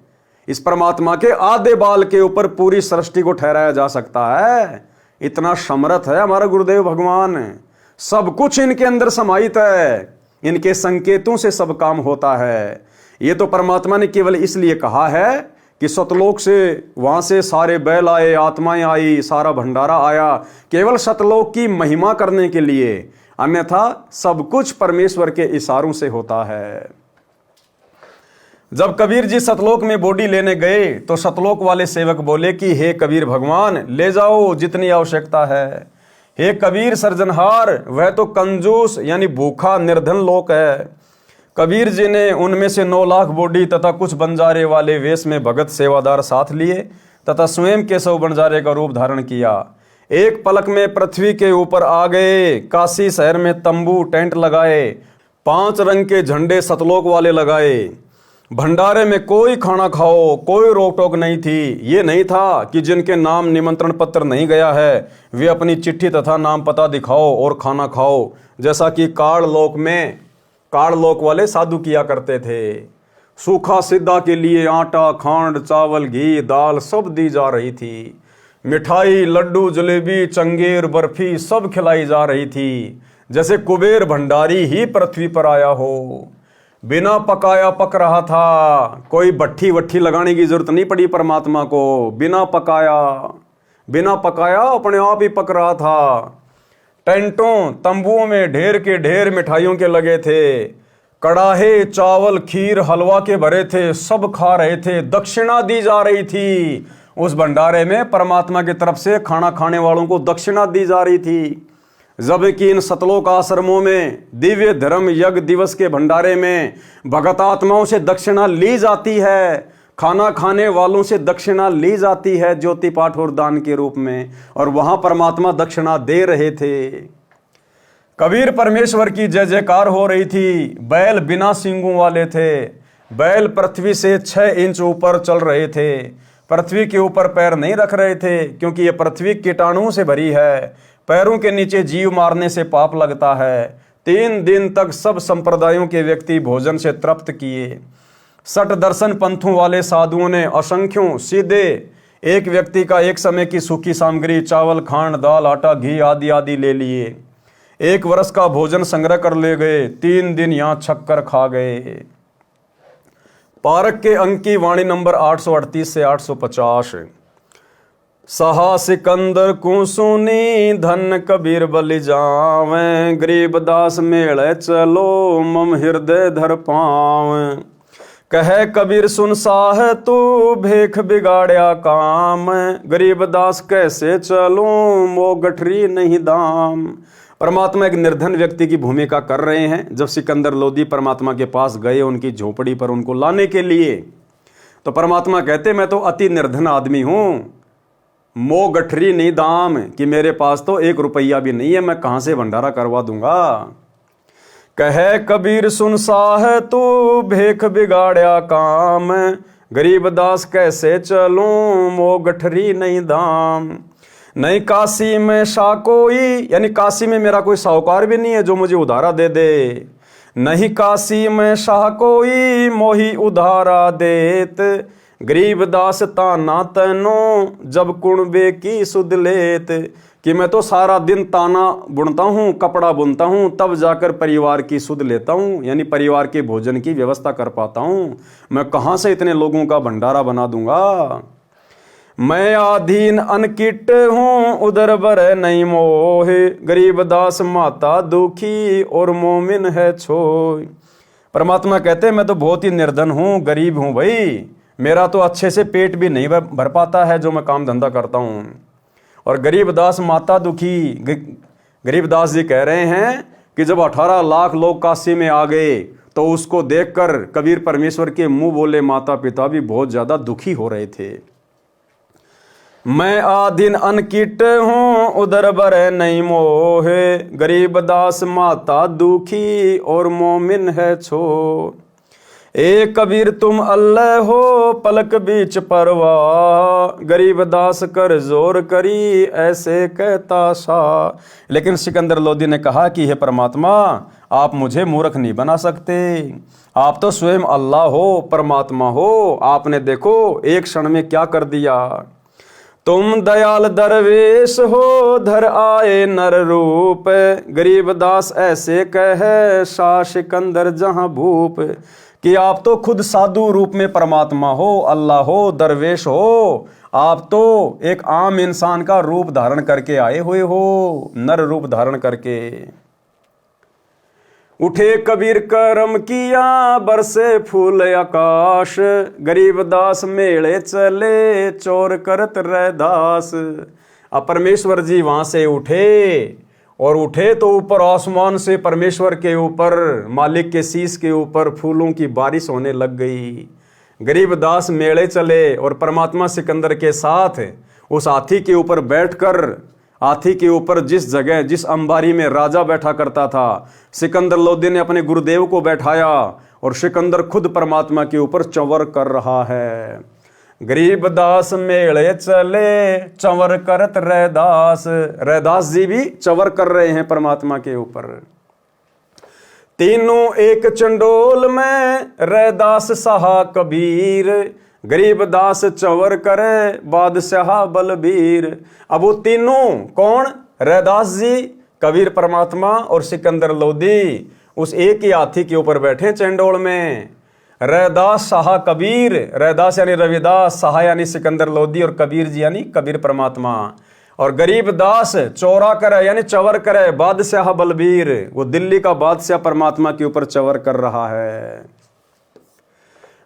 इस परमात्मा के आधे बाल के ऊपर पूरी सृष्टि को ठहराया जा सकता है। इतना समर्थ है हमारा गुरुदेव भगवान। सब कुछ इनके अंदर समाहित है, इनके संकेतों से सब काम होता है। ये तो परमात्मा ने केवल इसलिए कहा है कि सतलोक से वहां से सारे बैल आए, आत्माएं आई, सारा भंडारा आया, केवल सतलोक की महिमा करने के लिए, अन्यथा सब कुछ परमेश्वर के इशारों से होता है। जब कबीर जी सतलोक में बोडी लेने गए तो सतलोक वाले सेवक बोले कि हे कबीर भगवान, ले जाओ जितनी आवश्यकता है। हे कबीर सर्जनहार, वह तो कंजूस यानी भूखा निर्धन लोक है। कबीर जी ने उनमें से 9 लाख बोडी तथा कुछ बंजारे वाले वेश में भगत सेवादार साथ लिए तथा स्वयं केशव बंजारे का रूप धारण किया। एक पलक में पृथ्वी के ऊपर आ गए। काशी शहर में तंबू टेंट लगाए, 5 रंग के झंडे सतलोक वाले लगाए। भंडारे में कोई खाना खाओ, कोई रोक टोक नहीं थी। ये नहीं था कि जिनके नाम निमंत्रण पत्र नहीं गया है वे अपनी चिट्ठी तथा नाम पता दिखाओ और खाना खाओ, जैसा कि काड़ लोक वाले साधु किया करते थे। सूखा सिद्धा के लिए आटा, खांड, चावल, घी, दाल सब दी जा रही थी। मिठाई, लड्डू, जलेबी, चंगेर, बर्फी सब खिलाई जा रही थी, जैसे कुबेर भंडारी ही पृथ्वी पर आया हो। बिना पकाया पक रहा था, कोई भट्ठी वट्ठी लगाने की जरूरत नहीं पड़ी परमात्मा को। बिना पकाया अपने आप ही पक रहा था। टेंटों तंबुओं में ढेर के ढेर मिठाइयों के लगे थे। कड़ाहे, चावल, खीर, हलवा के भरे थे, सब खा रहे थे। दक्षिणा दी जा रही थी। उस भंडारे में परमात्मा की तरफ से खाना खाने वालों को दक्षिणा दी जा रही थी। जबकि इन सतलोक आश्रमों में दिव्य धर्म यज्ञ दिवस के भंडारे में भगत आत्माओं से दक्षिणा ली जाती है, खाना खाने वालों से दक्षिणा ली जाती है ज्योति पाठ और दान के रूप में, और वहां परमात्मा दक्षिणा दे रहे थे। कबीर परमेश्वर की जय जयकार हो रही थी। बैल बिना सींगों वाले थे। बैल पृथ्वी से 6 इंच ऊपर चल रहे थे। पृथ्वी के ऊपर पैर नहीं रख रहे थे, क्योंकि ये पृथ्वी कीटाणुओं से भरी है। पैरों के नीचे जीव मारने से पाप लगता है। 3 दिन तक सब संप्रदायों के व्यक्ति भोजन से तृप्त किए। 60 दर्शन पंथों वाले साधुओं ने असंख्यों सीधे एक व्यक्ति का एक समय की सूखी सामग्री, चावल, खांड, दाल, आटा, घी आदि आदि ले लिए। 1 वर्ष का भोजन संग्रह कर ले गए। 3 दिन यहां छक कर खा गए। पारक के अंक की वाणी नंबर 838 से 850। सहा सिकंदर को सुनी धन कबीर बलि जावें, गरीबदास मेले चलो मम हृदय धर पावें। कहे कबीर सुन साह तू भेख बिगाड़या काम, गरीबदास कैसे चलूं मो गठरी नहीं दाम। परमात्मा एक निर्धन व्यक्ति की भूमिका कर रहे हैं। जब सिकंदर लोदी परमात्मा के पास गए उनकी झोपड़ी पर उनको लाने के लिए, तो परमात्मा कहते मैं तो अति निर्धन आदमी हूं, मो गठरी नहीं दाम, कि मेरे पास तो 1 रुपया भी नहीं है, मैं कहां से भंडारा करवा दूंगा। कहे कबीर सुन साह तू भेख बिगाड़या काम, गरीबदास कैसे चलूं मो गठरी नहीं दाम। नहीं काशी में शाह कोई, यानी काशी में मेरा कोई साहूकार भी नहीं है जो मुझे उधारा दे दे। नहीं काशी में शाह कोई मोही उधारा देत, गरीबदास ताना तनो जब कुणबे की सुध लेत। कि मैं तो सारा दिन ताना बुनता हूँ, कपड़ा बुनता हूँ, तब जाकर परिवार की सुध लेता हूँ, यानी परिवार के भोजन की व्यवस्था कर पाता हूँ। मैं कहाँ से इतने लोगों का भंडारा बना दूंगा। मैं आधीन अनकिट हूँ उधर बर नहीं मोहे, गरीबदास माता दुखी और मोमिन है छोय। परमात्मा कहते मैं तो बहुत ही निर्धन हूँ, गरीब हूँ भाई, मेरा तो अच्छे से पेट भी नहीं भर पाता है जो मैं काम धंधा करता हूँ। और गरीबदास माता दुखी, गरीबदास जी कह रहे हैं कि जब 18 लाख लोग काशी में आ गए तो उसको देखकर कबीर परमेश्वर के मुंह बोले माता पिता भी बहुत ज्यादा दुखी हो रहे थे। मैं आधीन अनकिट हूँ उधर बर नहीं मोहे, गरीबदास माता दुखी और मोमिन है छो। ए कबीर तुम अल्लाह हो पलक बीच परवाह, गरीबदास कर जोर करी ऐसे कहता सा। लेकिन सिकंदर लोदी ने कहा कि हे परमात्मा आप मुझे मूर्ख नहीं बना सकते, आप तो स्वयं अल्लाह हो, परमात्मा हो, आपने देखो एक क्षण में क्या कर दिया। तुम दयाल दरवेश हो धर आए नर रूप, गरीबदास ऐसे कहे शाह सिकंदर जहां भूप। कि आप तो खुद साधु रूप में परमात्मा हो, अल्लाह हो, दरवेश हो, आप तो एक आम इंसान का रूप धारण करके आए हुए हो, नर रूप धारण करके। उठे कबीर करम किया बरसे फूल आकाश, गरीबदास मेले चले चोर करत रैदास। अब परमेश्वर जी वहां से उठे, और उठे तो ऊपर आसमान से परमेश्वर के ऊपर, मालिक के शीश के ऊपर फूलों की बारिश होने लग गई। गरीबदास मेले चले और परमात्मा सिकंदर के साथ उस हाथी के ऊपर बैठकर, हाथी के ऊपर जिस जगह जिस अंबारी में राजा बैठा करता था, सिकंदर लोदी ने अपने गुरुदेव को बैठाया और सिकंदर खुद परमात्मा के ऊपर चंवर कर रहा है। गरीबदास मेले चले चंवर करत रैदास, रैदास जी भी चंवर कर रहे हैं परमात्मा के ऊपर। तीनों एक चंडोल में रैदास सहा कबीर, गरीबदास चंवर करे बादशाह बलबीर। अब वो तीनों कौन? रैदास जी, कबीर परमात्मा और सिकंदर लोदी उस एक ही हाथी के ऊपर बैठे चंडोल में। रैदास शाह कबीर, रैदास यानी रविदास, शाह यानी सिकंदर लोदी और कबीर जी यानी कबीर परमात्मा। और गरीबदास चौरा करे यानी चवर करे बादशाह बलबीर, वो दिल्ली का बादशाह परमात्मा के ऊपर चवर कर रहा है।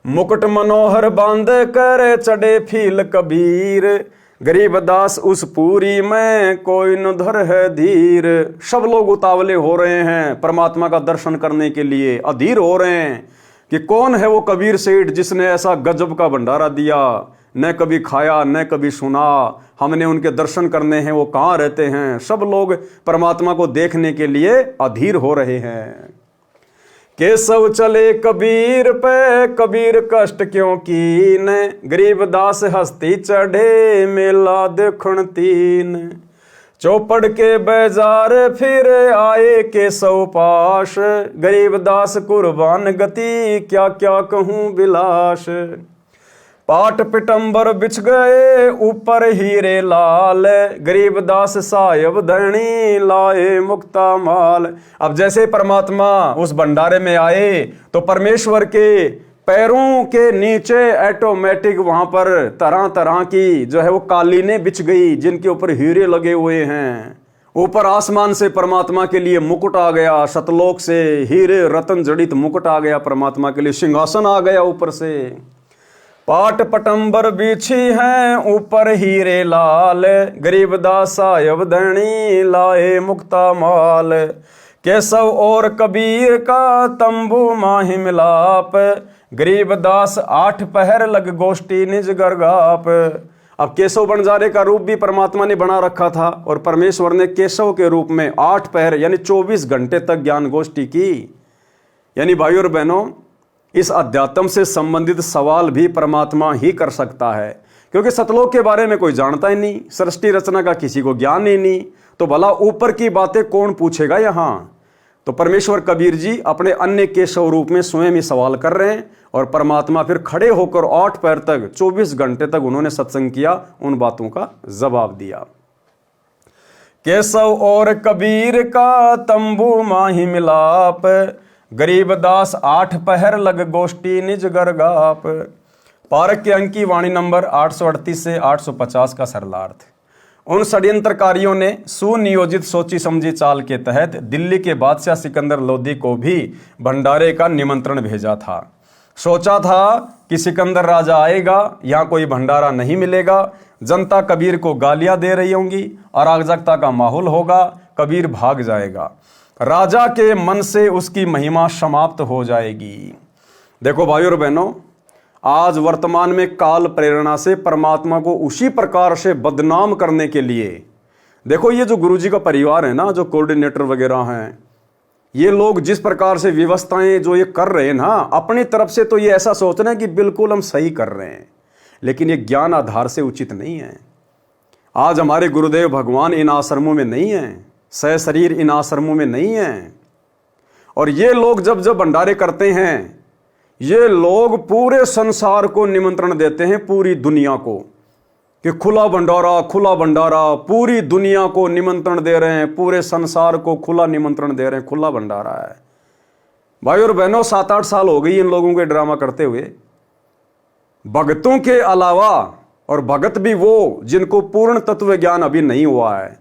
मुकुट मनोहर बांधे करे चढ़े फील कबीर, गरीबदास उस पूरी में कोई न धर है धीर। सब लोग उतावले हो रहे हैं परमात्मा का दर्शन करने के लिए, अधीर हो रहे हैं कि कौन है वो कबीर सेठ जिसने ऐसा गजब का भंडारा दिया, न कभी खाया न कभी सुना, हमने उनके दर्शन करने हैं, वो कहाँ रहते हैं। सब लोग परमात्मा को देखने के लिए अधीर हो रहे हैं। केशव चले कबीर पे कबीर कष्ट क्यों कीन, गरीबदास हस्ती चढ़े मेला देखण तीन। चौपड़ के बाजार फिर आए केशव पाश, गरीबदास कुर्बान गति क्या क्या कहूँ बिलाश। पाट पिटंबर बिछ गए ऊपर हीरे लाल, गरीबदास सायब धनी लाए मुक्ता माल। अब जैसे परमात्मा उस भंडारे में आए तो परमेश्वर के पैरों के नीचे ऑटोमेटिक वहां पर तरह तरह की जो है वो कालीनें बिछ गई, जिनके ऊपर हीरे लगे हुए हैं। ऊपर आसमान से परमात्मा के लिए मुकुट आ गया, सतलोक से हीरे रतन जड़ित मुकुट आ गया, परमात्मा के लिए सिंहासन आ गया ऊपर से। पाट पटंबर बिछी हैं ऊपर हीरे लाल, गरीबदास सायब धनी लाए मुक्ता माल। केशव और कबीर का तंबू माही मिलाप, गरीबदास 8 पहर लग गोष्ठी निज गरगाप। अब केशव बंजारे का रूप भी परमात्मा ने बना रखा था और परमेश्वर ने केशव के रूप में 8 पहर यानी 24 घंटे तक ज्ञान गोष्ठी की। यानी भाइयों और बहनों, इस अध्यात्म से संबंधित सवाल भी परमात्मा ही कर सकता है, क्योंकि सतलोक के बारे में कोई जानता ही नहीं, सृष्टि रचना का किसी को ज्ञान ही नहीं, तो भला ऊपर की बातें कौन पूछेगा यहाँ। तो परमेश्वर कबीर जी अपने अन्य केशव रूप में स्वयं ही सवाल कर रहे हैं और परमात्मा फिर खड़े होकर 8 पैर तक 24 घंटे तक उन्होंने सत्संग किया, उन बातों का जवाब दिया। केशव और कबीर का तंबू माही मिलाप, गरीबदास 8 पहर लग गोष्ठी निज गरगाप। पारक के अंक की वाणी नंबर 838 से 850 का सरलार्थ। उन षड्यंत्रकारियों ने सुनियोजित सोची समझी चाल के तहत दिल्ली के बादशाह सिकंदर लोदी को भी भंडारे का निमंत्रण भेजा था। सोचा था कि सिकंदर राजा आएगा, यहाँ कोई भंडारा नहीं मिलेगा, जनता कबीर को गालियां दे रही होंगी, अराजकता का माहौल होगा, कबीर भाग जाएगा, राजा के मन से उसकी महिमा समाप्त हो जाएगी। देखो भाइयों और बहनों, आज वर्तमान में काल प्रेरणा से परमात्मा को उसी प्रकार से बदनाम करने के लिए, देखो ये जो गुरुजी का परिवार है ना, जो कोऑर्डिनेटर वगैरह हैं, ये लोग जिस प्रकार से व्यवस्थाएं जो ये कर रहे हैं ना, अपनी तरफ से तो ये ऐसा सोच रहे हैं कि बिल्कुल हम सही कर रहे हैं, लेकिन ये ज्ञान आधार से उचित नहीं है। आज हमारे गुरुदेव भगवान इन आश्रमों में नहीं है, सहशरीर इन आश्रमों में नहीं है। और ये लोग जब जब भंडारे करते हैं, ये लोग पूरे संसार को निमंत्रण देते हैं, पूरी दुनिया को, कि खुला भंडारा, पूरी दुनिया को निमंत्रण दे रहे हैं, पूरे संसार को खुला निमंत्रण दे रहे हैं, खुला भंडारा है। भाई और बहनों, 7-8 साल हो गई इन लोगों के ड्रामा करते हुए। भगतों के अलावा, और भगत भी वो जिनको पूर्ण तत्व ज्ञान अभी नहीं हुआ है,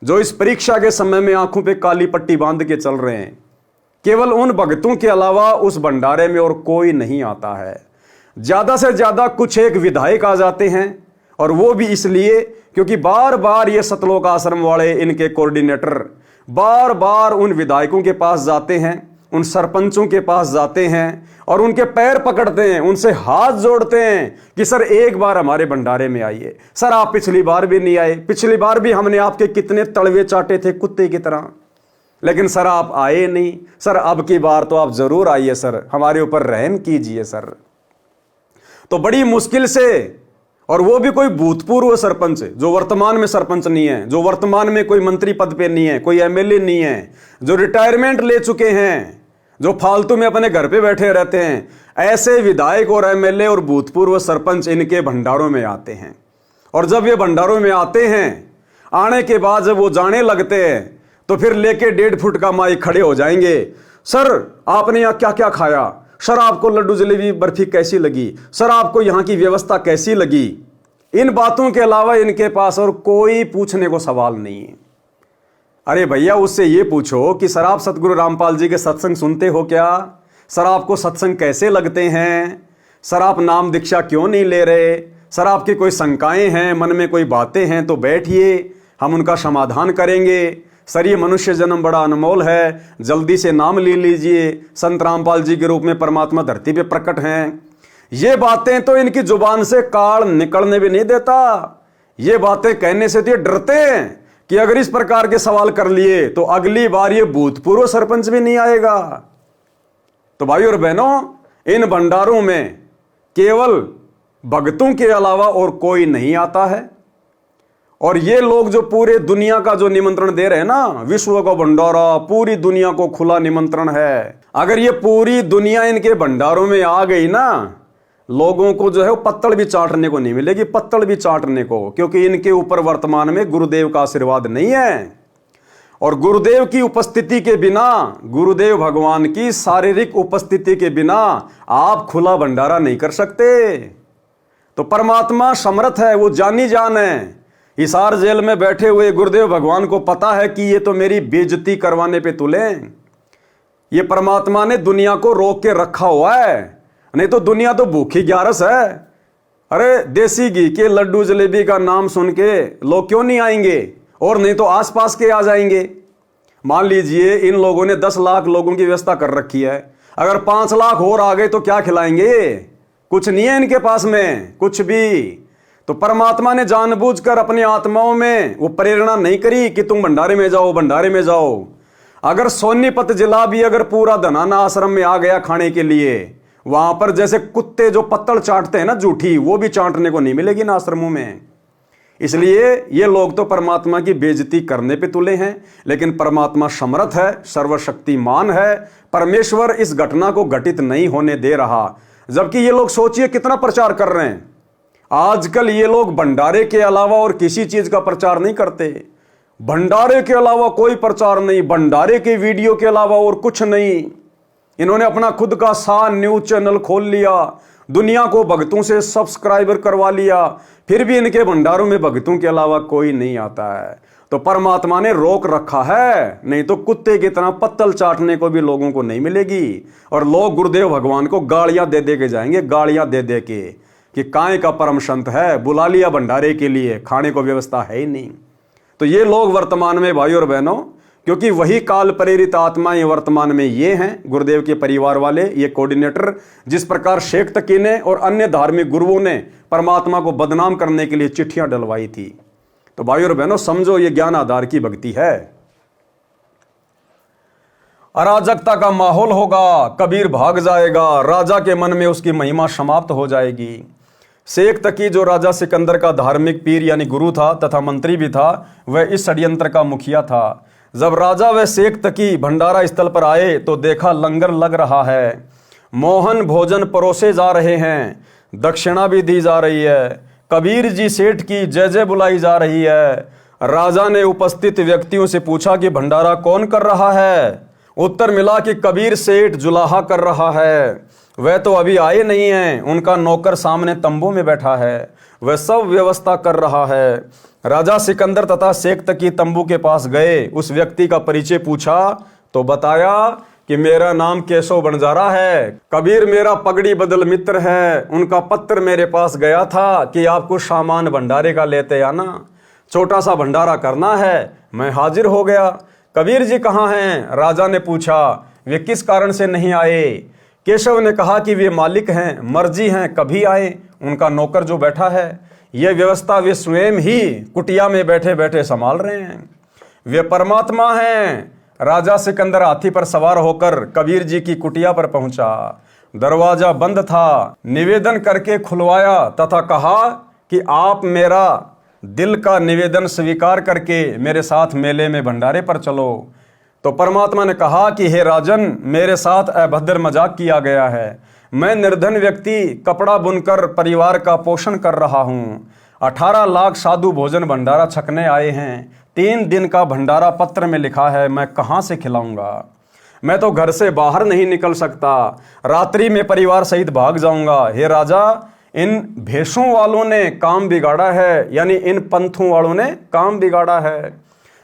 जो इस परीक्षा के समय में आंखों पे काली पट्टी बांध के चल रहे हैं, केवल उन भगतों के अलावा उस भंडारे में और कोई नहीं आता है। ज्यादा से ज्यादा कुछ एक विधायक आ जाते हैं, और वो भी इसलिए क्योंकि बार बार ये सतलोक आश्रम वाले, इनके कोऑर्डिनेटर बार बार उन विधायकों के पास जाते हैं, उन सरपंचों के पास जाते हैं और उनके पैर पकड़ते हैं, उनसे हाथ जोड़ते हैं कि सर एक बार हमारे भंडारे में आइए। सर आप पिछली बार भी नहीं आए, पिछली बार भी हमने आपके कितने तड़वे चाटे थे कुत्ते की तरह, लेकिन सर आप आए नहीं। सर अब की बार तो आप जरूर आइए सर, हमारे ऊपर रहम कीजिए सर। तो बड़ी मुश्किल से, और वो भी कोई भूतपूर्व सरपंच जो वर्तमान में सरपंच नहीं है, जो वर्तमान में कोई मंत्री पद पे नहीं है, कोई एमएलए नहीं है, जो रिटायरमेंट ले चुके हैं, जो फालतू में अपने घर पे बैठे रहते हैं, ऐसे विधायक और एमएलए और भूतपूर्व सरपंच इनके भंडारों में आते हैं। और जब ये भंडारों में आते हैं, आने के बाद जब वो जाने लगते हैं, तो फिर लेके 1.5 फुट का माइक खड़े हो जाएंगे। सर आपने यहाँ क्या क्या खाया, सर आपको लड्डू जलेबी बर्फी कैसी लगी, सर आपको यहाँ की व्यवस्था कैसी लगी। इन बातों के अलावा इनके पास और कोई पूछने को सवाल नहीं है। अरे भैया, उससे ये पूछो कि सर आप सतगुरु रामपाल जी के सत्संग सुनते हो क्या? सर आपको सत्संग कैसे लगते हैं? सर आप नाम दीक्षा क्यों नहीं ले रहे? सर आपकी कोई शंकाएं हैं, मन में कोई बातें हैं तो बैठिए, हम उनका समाधान करेंगे। सर ये मनुष्य जन्म बड़ा अनमोल है, जल्दी से नाम ले लीजिए, संत रामपाल जी के रूप में परमात्मा धरती पे प्रकट हैं। ये बातें तो इनकी जुबान से काल निकलने भी नहीं देता। ये बातें कहने से तो ये डरते हैं कि अगर इस प्रकार के सवाल कर लिए तो अगली बार ये भूतपूर्व सरपंच भी नहीं आएगा। तो भाइयों और बहनों, इन भंडारों में केवल भक्तों के अलावा और कोई नहीं आता है। और ये लोग जो पूरे दुनिया का जो निमंत्रण दे रहे हैं ना, विश्व का भंडारा, पूरी दुनिया को खुला निमंत्रण है। अगर ये पूरी दुनिया इनके भंडारों में आ गई ना, लोगों को जो है वो पत्तल भी चाटने को नहीं मिलेगी, पत्तल भी चाटने को, क्योंकि इनके ऊपर वर्तमान में गुरुदेव का आशीर्वाद नहीं है। और गुरुदेव की उपस्थिति के बिना, गुरुदेव भगवान की शारीरिक उपस्थिति के बिना आप खुला भंडारा नहीं कर सकते। तो परमात्मा समर्थ है, वो जानी जान है। हिसार जेल में बैठे हुए गुरुदेव भगवान को पता है कि ये तो मेरी बेइज्जती करवाने पे तुले। ये परमात्मा ने दुनिया को रोक के रखा हुआ है, नहीं तो दुनिया तो भूखी ग्यारस है। अरे देसी घी के लड्डू जलेबी का नाम सुन के लोग क्यों नहीं आएंगे, और नहीं तो आसपास के आ जाएंगे। मान लीजिए इन लोगों ने 10 लाख लोगों की व्यवस्था कर रखी है, अगर 5 लाख और आ गए तो क्या खिलाएंगे? कुछ नहीं है इनके पास में कुछ भी। तो परमात्मा ने जानबूझकर अपनी आत्माओं में वो प्रेरणा नहीं करी कि तुम भंडारे में जाओ, भंडारे में जाओ। अगर सोनीपत जिला भी अगर पूरा धनाना आश्रम में आ गया खाने के लिए, वहां पर जैसे कुत्ते जो पत्तल चाटते हैं ना झूठी, वो भी चाटने को नहीं मिलेगी ना आश्रमों में। इसलिए ये लोग तो परमात्मा की बेइज्जती करने पे तुले हैं, लेकिन परमात्मा समर्थ है, सर्वशक्तिमान है। परमेश्वर इस घटना को घटित नहीं होने दे रहा। जबकि ये लोग सोचिए कितना प्रचार कर रहे हैं। आजकल ये लोग भंडारे के अलावा और किसी चीज का प्रचार नहीं करते। भंडारे के अलावा कोई प्रचार नहीं, भंडारे के वीडियो के अलावा और कुछ नहीं। इन्होंने अपना खुद का न्यूज चैनल खोल लिया, दुनिया को भक्तों से सब्सक्राइबर करवा लिया, फिर भी इनके भंडारों में भक्तों के अलावा कोई नहीं आता है। तो परमात्मा ने रोक रखा है, नहीं तो कुत्ते की तरह पत्तल चाटने को भी लोगों को नहीं मिलेगी। और लोग गुरुदेव भगवान को गालियां दे दे के जाएंगे, गालियां दे दे के कि काय का परम संत है, बुला लिया भंडारे के लिए, खाने को व्यवस्था है ही नहीं। तो ये लोग वर्तमान में भाई और बहनों, क्योंकि वही काल प्रेरित आत्माएं वर्तमान में ये हैं, गुरुदेव के परिवार वाले, ये कोऑर्डिनेटर, जिस प्रकार शेख तकी ने और अन्य धार्मिक गुरुओं ने परमात्मा को बदनाम करने के लिए चिट्ठियां डलवाई थी। तो भाई और बहनों समझो, ये ज्ञान आधार की भक्ति है। अराजकता का माहौल होगा, कबीर भाग जाएगा, राजा के मन में उसकी महिमा समाप्त हो जाएगी। शेख तकी जो राजा सिकंदर का धार्मिक पीर यानी गुरु था तथा मंत्री भी था, वह इस षड्यंत्र का मुखिया था। जब राजा व शेख तकी भंडारा स्थल पर आए तो देखा लंगर लग रहा है, मोहन भोजन परोसे जा रहे हैं, दक्षिणा भी दी जा रही है, कबीर जी सेठ की जय जय बुलाई जा रही है। राजा ने उपस्थित व्यक्तियों से पूछा कि भंडारा कौन कर रहा है? उत्तर मिला कि कबीर सेठ जुलाहा कर रहा है, वह तो अभी आए नहीं हैं, उनका नौकर सामने तंबू में बैठा है, वह सब व्यवस्था कर रहा है। राजा सिकंदर तथा शेख तकी तंबू के पास गए, उस व्यक्ति का परिचय पूछा तो बताया कि मेरा नाम केशव बंजारा है, कबीर मेरा पगड़ी बदल मित्र है, उनका पत्र मेरे पास गया था कि आपको सामान भंडारे का लेते आना, छोटा सा भंडारा करना है। मैं हाजिर हो गया। कबीर जी कहाँ हैं? राजा ने पूछा। वे किस कारण से नहीं आए? केशव ने कहा कि वे मालिक हैं, मर्जी हैं, कभी आए, उनका नौकर जो बैठा है, यह व्यवस्था वे स्वयं ही कुटिया में बैठे बैठे संभाल रहे हैं, वे परमात्मा हैं। राजा सिकंदर हाथी पर सवार होकर कबीर जी की कुटिया पर पहुंचा। दरवाजा बंद था, निवेदन करके खुलवाया तथा कहा कि आप मेरा दिल का निवेदन स्वीकार करके मेरे साथ मेले में भंडारे पर चलो। तो परमात्मा ने कहा कि हे राजन, मेरे साथ अभद्र मजाक किया गया है, मैं निर्धन व्यक्ति कपड़ा बुनकर परिवार का पोषण कर रहा हूँ। 18 लाख साधु भोजन भंडारा छकने आए हैं, 3 दिन का भंडारा पत्र में लिखा है, मैं कहाँ से खिलाऊंगा? मैं तो घर से बाहर नहीं निकल सकता, रात्रि में परिवार सहित भाग जाऊंगा। हे राजा, इन भेषों वालों ने काम बिगाड़ा है, यानी इन पंथों वालों ने काम बिगाड़ा है।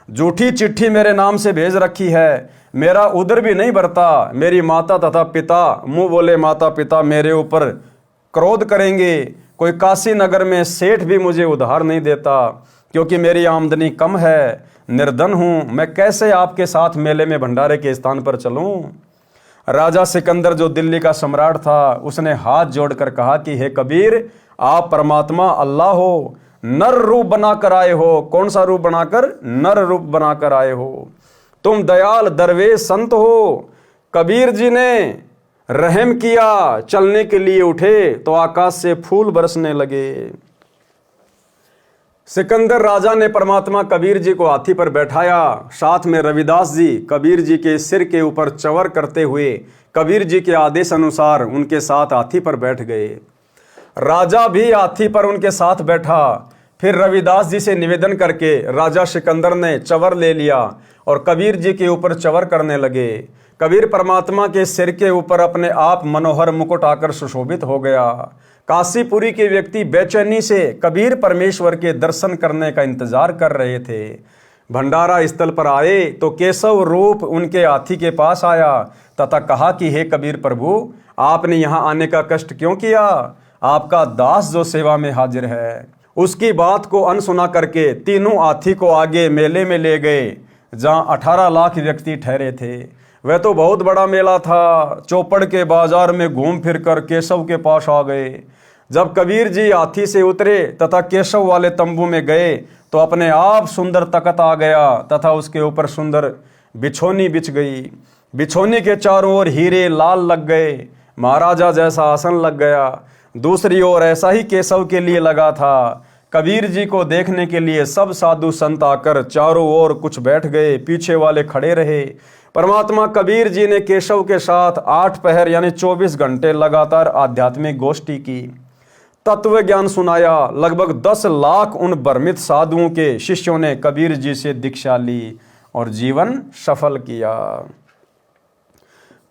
झूठी चिट्ठी मेरे नाम से भेज रखी है, मेरा उदर भी नहीं भरता। मेरी माता तथा पिता, मुंह बोले माता पिता मेरे ऊपर क्रोध करेंगे। कोई काशी नगर में सेठ भी मुझे उधार नहीं देता, क्योंकि मेरी आमदनी कम है, निर्धन हूं। मैं कैसे आपके साथ मेले में भंडारे के स्थान पर चलूं? राजा सिकंदर जो दिल्ली का सम्राट था, उसने हाथ जोड़कर कहा कि हे कबीर, आप परमात्मा अल्लाह हो, नर रूप बनाकर आए हो। कौन सा रूप बनाकर? नर रूप बनाकर आए हो। तुम दयाल दरवेश संत हो। कबीर जी ने रहम किया, चलने के लिए उठे तो आकाश से फूल बरसने लगे। सिकंदर राजा ने परमात्मा कबीर जी को हाथी पर बैठाया, साथ में रविदास जी कबीर जी के सिर के ऊपर चवर करते हुए कबीर जी के आदेश अनुसार उनके साथ हाथी पर बैठ गए। राजा भी हाथी पर उनके साथ बैठा। फिर रविदास जी से निवेदन करके राजा सिकंदर ने चवर ले लिया और कबीर जी के ऊपर चवर करने लगे। कबीर परमात्मा के सिर के ऊपर अपने आप मनोहर मुकुट आकर सुशोभित हो गया। काशीपुरी के व्यक्ति बेचैनी से कबीर परमेश्वर के दर्शन करने का इंतजार कर रहे थे। भंडारा स्थल पर आए तो केशव रूप उनके हाथी के पास आया तथा कहा कि हे कबीर प्रभु, आपने यहाँ आने का कष्ट क्यों किया? आपका दास जो सेवा में हाजिर है। उसकी बात को अनसुना करके तीनों हाथी को आगे मेले में ले गए, जहाँ 18 लाख व्यक्ति ठहरे थे। वह तो बहुत बड़ा मेला था। चौपड़ के बाजार में घूम फिर कर केशव के पास आ गए। जब कबीर जी हाथी से उतरे तथा केशव वाले तंबू में गए तो अपने आप सुंदर तख्त आ गया तथा उसके ऊपर सुंदर बिछोनी बिछ गई। बिछोनी के चारों ओर हीरे लाल लग गए। महाराजा जैसा आसन लग गया। दूसरी ओर ऐसा ही केशव के लिए लगा था। कबीर जी को देखने के लिए सब साधु संत आकर चारों ओर कुछ बैठ गए, पीछे वाले खड़े रहे। परमात्मा कबीर जी ने केशव के साथ 8 पहर यानी 24 घंटे लगातार आध्यात्मिक गोष्ठी की, तत्व ज्ञान सुनाया। लगभग 10 लाख उन भ्रमित साधुओं के शिष्यों ने कबीर जी से दीक्षा ली और जीवन सफल किया।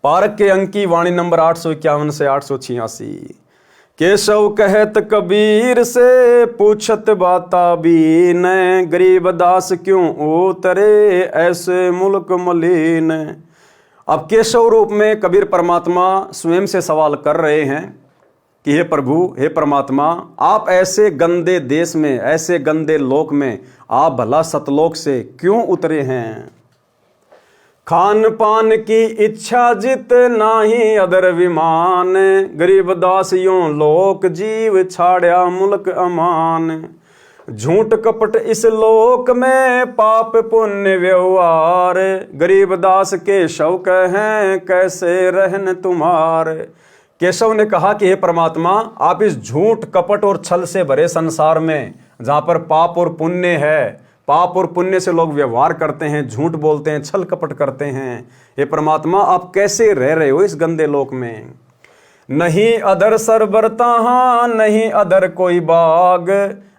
पारक के अंक की वाणी नंबर 851 से 886। केशव कहत कबीर से पूछत बाता बीन, गरीब दास क्यों उतरे ऐसे मुल्क मलिन। अब केशव रूप में कबीर परमात्मा स्वयं से सवाल कर रहे हैं कि हे प्रभु, हे परमात्मा, आप ऐसे गंदे देश में, ऐसे गंदे लोक में आप भला सतलोक से क्यों उतरे हैं? खान पान की इच्छा जित नाही अदर विमान, गरीब दास यूं लोक जीव छाड़या मुल्क अमान। झूठ कपट इस लोक में पाप पुण्य व्यवहार, गरीब दास केशव कहें कैसे रहन तुम्हार। केशव ने कहा कि हे परमात्मा, आप इस झूठ कपट और छल से भरे संसार में, जहाँ पर पाप और पुण्य है, पाप और पुण्य से लोग व्यवहार करते हैं, झूठ बोलते हैं, छल कपट करते हैं, हे परमात्मा आप कैसे रह रहे हो इस गंदे लोक में? नहीं अदर सर बरता, नहीं अदर कोई बाग,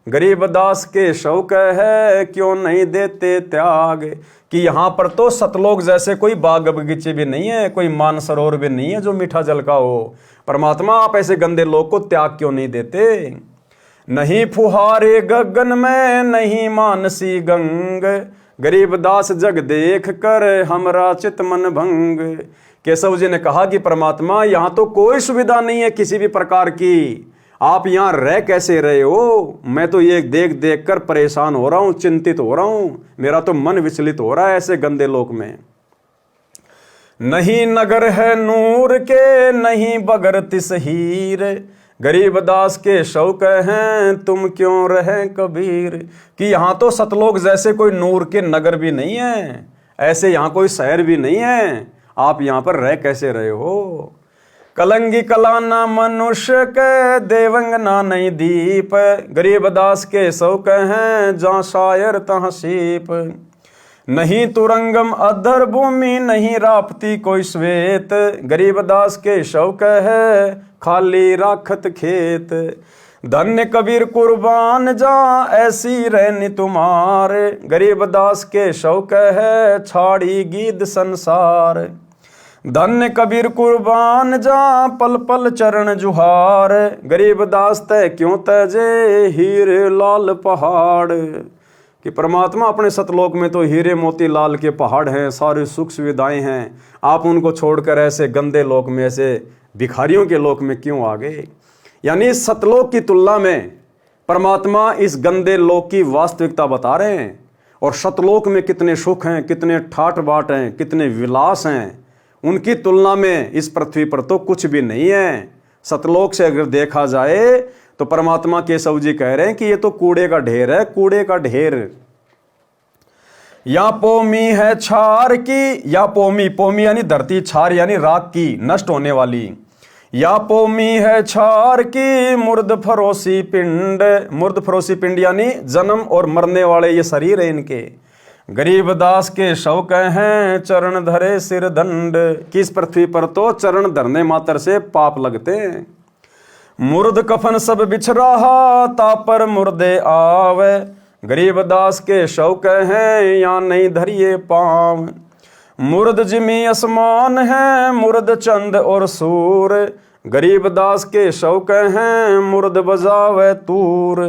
गरीब दास के शौक है क्यों नहीं देते त्याग। कि यहाँ पर तो सतलोक जैसे कोई बाग बगीचे भी नहीं है, कोई मानसरोवर भी नहीं है जो मीठा जल का हो। परमात्मा आप ऐसे गंदे लोक को त्याग क्यों नहीं देते? नहीं फुहारे गगन में, नहीं मानसी गंग, गरीब दास जग देख कर हमरा चित मन भंग। केशव जी ने कहा कि परमात्मा यहाँ तो कोई सुविधा नहीं है किसी भी प्रकार की, आप यहाँ रह कैसे रहे हो? मैं तो ये देख देख कर परेशान हो रहा हूँ, चिंतित हो रहा हूँ, मेरा तो मन विचलित हो रहा है ऐसे गंदे लोक में। नहीं नगर है नूर के, नहीं बगर तिस हीर, गरीब दास के शौक हैं तुम क्यों रहे कबीर। कि यहाँ तो सतलोक जैसे कोई नूर के नगर भी नहीं है, ऐसे यहाँ कोई शहर भी नहीं है, आप यहाँ पर रह कैसे रहे हो? कलंगी कलाना मनुष्य के, देवंगना नहीं दीप, गरीब दास के शौक हैं जहाँ शायर तहाँ सीप। नहीं तुरंगम अधर भूमि, नहीं रापती कोई श्वेत, गरीब दास के शौक है खाली राखत खेत। धन्य कबीर कुर्बान जहाँ ऐसी रहनी तुम्हारे, गरीब दास के शौक है छाड़ी गीत संसार। धन्य कबीर कुर्बान जहाँ पल पल चरण जुहार, गरीब दास तय क्यों तजे हीरे लाल पहाड़। कि परमात्मा अपने सतलोक में तो हीरे मोती लाल के पहाड़ हैं, सारी सुख सुविधाएं हैं, आप उनको छोड़कर ऐसे गंदे लोक में, ऐसे भिखारियों के लोक में क्यों आ गए? यानी सतलोक की तुलना में परमात्मा इस गंदे लोक की वास्तविकता बता रहे हैं। और सतलोक में कितने सुख हैं, कितने ठाट बाट हैं, कितने विलास हैं, उनकी तुलना में इस पृथ्वी पर तो कुछ भी नहीं है। सतलोक से अगर देखा जाए तो परमात्मा केशव जी कह रहे हैं कि ये तो कूड़े का ढेर है, कूड़े का ढेर। या पोमी है छार की, या पोमी, पोमी यानी धरती, छार यानी राख की, नष्ट होने वाली। या पोमी है छार की मुर्द फरोसी पिंड, मुर्द फरोसी पिंड यानी जन्म और मरने वाले ये शरीर है इनके। गरीब दास के शौक हैं चरण धरे सिर दंड, किस पृथ्वी पर तो चरण धरने मात्र से पाप लगते हैं। मुर्द कफन सब बिछ रहा, तापर मुर्दे आवे, गरीबदास के शौक हैं या नहीं धरिए पाँव। मुर्द जिमी आसमान है मुर्द चंद और सूर, गरीबदास के शौक हैं मुर्द बजावे तूर।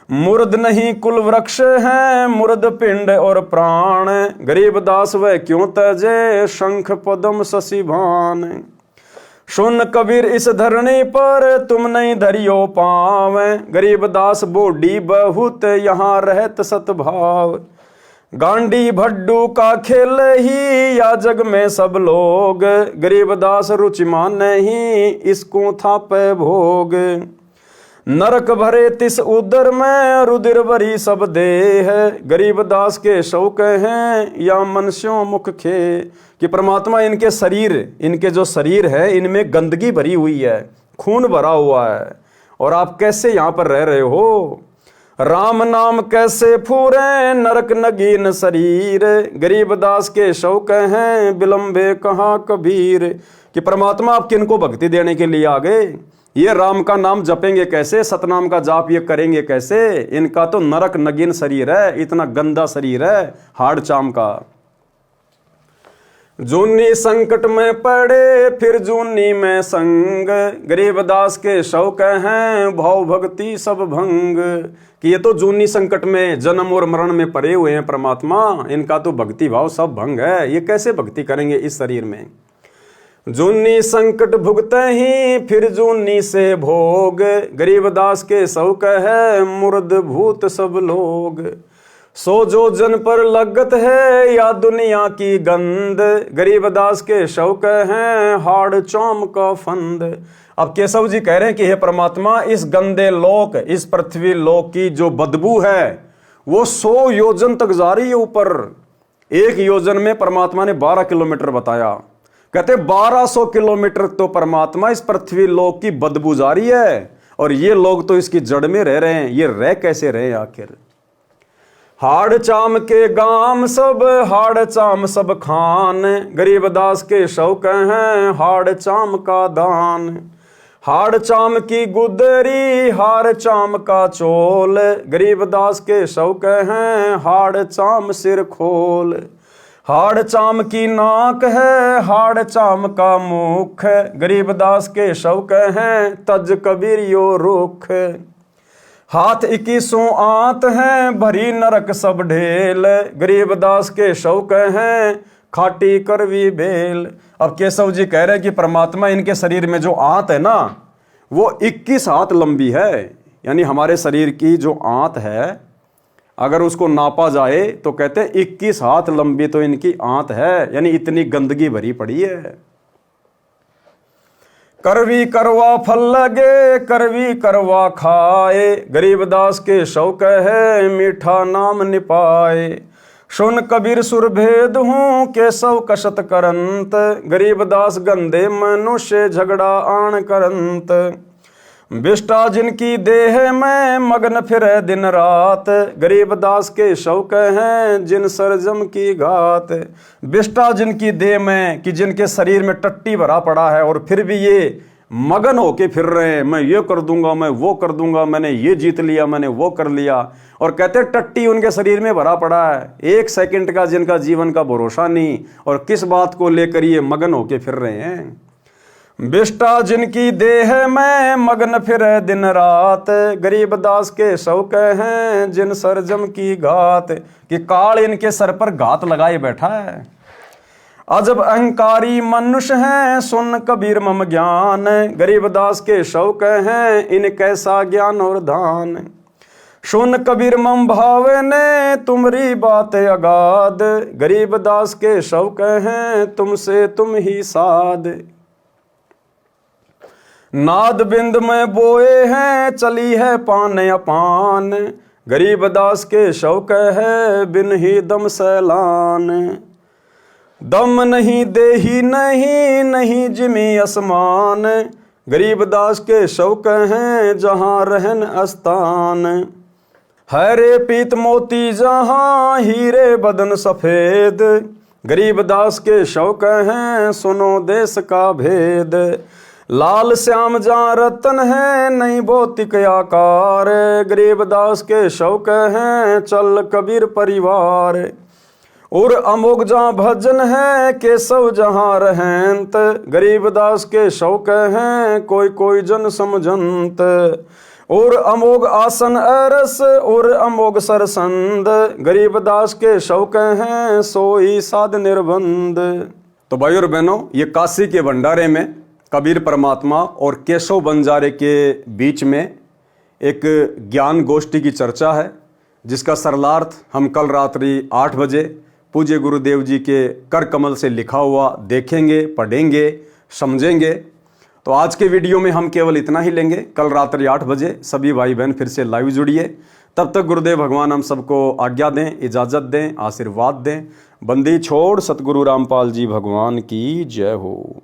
मुर्द नहीं कुल वृक्ष है मुर्द पिंड और प्राण, गरीबदास वह क्यों तजे शंख पदम शशि भान। सुन कबीर इस धरनी पर तुम नहीं धरियो पाँव, गरीबदास बोडी बहुत यहाँ रहत सतभाव। गांडी भड्डू का खेल ही या जग में सब लोग, गरीबदास रुचि मान नहीं इसको था पे भोग। नरक भरे तिस उदर में रुधिर भरी सब देह, गरीबदास के शौक हैं या मनुष्यों मुख खे। कि परमात्मा इनके शरीर, इनके जो शरीर है इनमें गंदगी भरी हुई है, खून भरा हुआ है, और आप कैसे यहाँ पर रह रहे हो। राम नाम कैसे फूरे नरक नगीन शरीर, गरीबदास के शौक हैं विलंबे कहाँ कबीर। कि परमात्मा आप किनको भक्ति देने के लिए आ गए, ये राम का नाम जपेंगे कैसे, सतनाम का जाप ये करेंगे कैसे। इनका तो नरक नगीन शरीर है, इतना गंदा शरीर है हाड़ चाम का। जूनी संकट में पड़े फिर जूनी में संग, गरीबदास के शौक हैं भाव भक्ति सब भंग। कि ये तो जूनी संकट में जन्म और मरण में पड़े हुए हैं परमात्मा, इनका तो भक्ति भाव सब भंग है, ये कैसे भक्ति करेंगे इस शरीर में। जूनी संकट भुगते ही फिर जूनी से भोग, गरीबदास के शौक है मुर्द भूत सब लोग। सो जो जन पर लगत है या दुनिया की गंद, गरीबदास के शौक हैं हाड़ चौम का फंद। अब केशव जी कह रहे हैं कि हे परमात्मा इस गंदे लोक, इस पृथ्वी लोक की जो बदबू है वो 100 योजन तक जा रही है ऊपर। एक योजन में परमात्मा ने 12 किलोमीटर बताया, कहते 1200 किलोमीटर तो परमात्मा इस पृथ्वी लोक की बदबू जा रही है, और ये लोग तो इसकी जड़ में रह रहे हैं। ये रह कैसे रहे आखिर। हाड़ चाम के गाम सब हाड़ चाम सब खान, गरीबदास के शौक हैं हाड़ चाम का दान। हाड़ चाम की गुदरी हाड़ चाम का चोल, गरीबदास के शौक हैं हाड़ चाम सिर खोल। हाड़ चाम की नाक है हाड़ चाम का मुख, गरीबदास के शौक हैं तज कबीर यो रुख। हाथ 21 आंत हैं भरी नरक सब ढेल, गरीबदास के शौक हैं खाटी करवी बेल। अब केशव जी कह रहे हैं कि परमात्मा इनके शरीर में जो आंत है ना वो 21 हाथ लंबी है। यानी हमारे शरीर की जो आंत है अगर उसको नापा जाए तो कहते हैं 21 हाथ लंबी तो इनकी आंत है, यानी इतनी गंदगी भरी पड़ी है। करवी करवा फल लगे करवी करवा खाए, गरीबदास के शौक है मीठा नाम निपाए। सुन कबीर सुर भेद हूँ केशव कशत करंत, गरीबदास गंदे मनुष्य झगड़ा आण करंत। विष्टा जिनकी देह में मगन फिरे दिन रात, गरीबदास के शौक हैं जिन सरजम की घात। विष्टा जिनकी देह में, कि जिनके शरीर में टट्टी भरा पड़ा है और फिर भी ये मगन होके फिर रहे हैं, मैं ये कर दूंगा मैं वो कर दूंगा, मैंने ये जीत लिया मैंने वो कर लिया, और कहते टट्टी उनके शरीर में भरा पड़ा है। 1 सेकंड का जिनका जीवन का भरोसा नहीं, और किस बात को लेकर ये मगन होके फिर रहे हैं। विष्टा जिनकी देह में मगन फिरे दिन रात, गरीबदास के शौक हैं जिन सरजम की घात। कि काल इनके सर पर घात लगाए बैठा है। अजब अहंकारी मनुष्य हैं सुन कबीर मम ज्ञान, गरीबदास के शौक हैं इन कैसा ज्ञान और दान। सुन कबीर मम भावे ने तुमरी बात अगाध, गरीबदास के शौक हैं तुमसे तुम ही साध। नाद बिंद में बोए हैं चली है पान अपान, गरीबदास के शौक है बिन ही दम सैलान। दम नहीं देही नहीं नहीं जिमी आसमान, गरीबदास के शौक हैं जहाँ रहन अस्तान। हरे पीत मोती जहाँ हीरे बदन सफेद, गरीबदास के शौक हैं सुनो देश का भेद। लाल श्याम जहाँ रतन है नहीं भौतिक आकार, गरीबदास के शौक हैं चल कबीर परिवार। और अमोघ जहाँ भजन है केशव जहाँ रहंत, गरीबदास के शौक हैं कोई कोई जन समझंत। और अमोघ आसन अरस और अमोघ सरसंद, गरीबदास के शौक हैं सोई साध निर्बंध। तो भाई और बहनों, ये काशी के भंडारे में कबीर परमात्मा और केशव बंजारे के बीच में एक ज्ञान गोष्ठी की चर्चा है, जिसका सरलार्थ हम कल रात्रि 8 बजे पूज्य गुरुदेव जी के कर कमल से लिखा हुआ देखेंगे, पढ़ेंगे, समझेंगे। तो आज के वीडियो में हम केवल इतना ही लेंगे। कल रात्रि 8 बजे सभी भाई बहन फिर से लाइव जुड़िए। तब तक गुरुदेव भगवान हम सबको आज्ञा दें, इजाज़त दें, आशीर्वाद दें। बंदी छोड़ सतगुरु रामपाल जी भगवान की जय हो।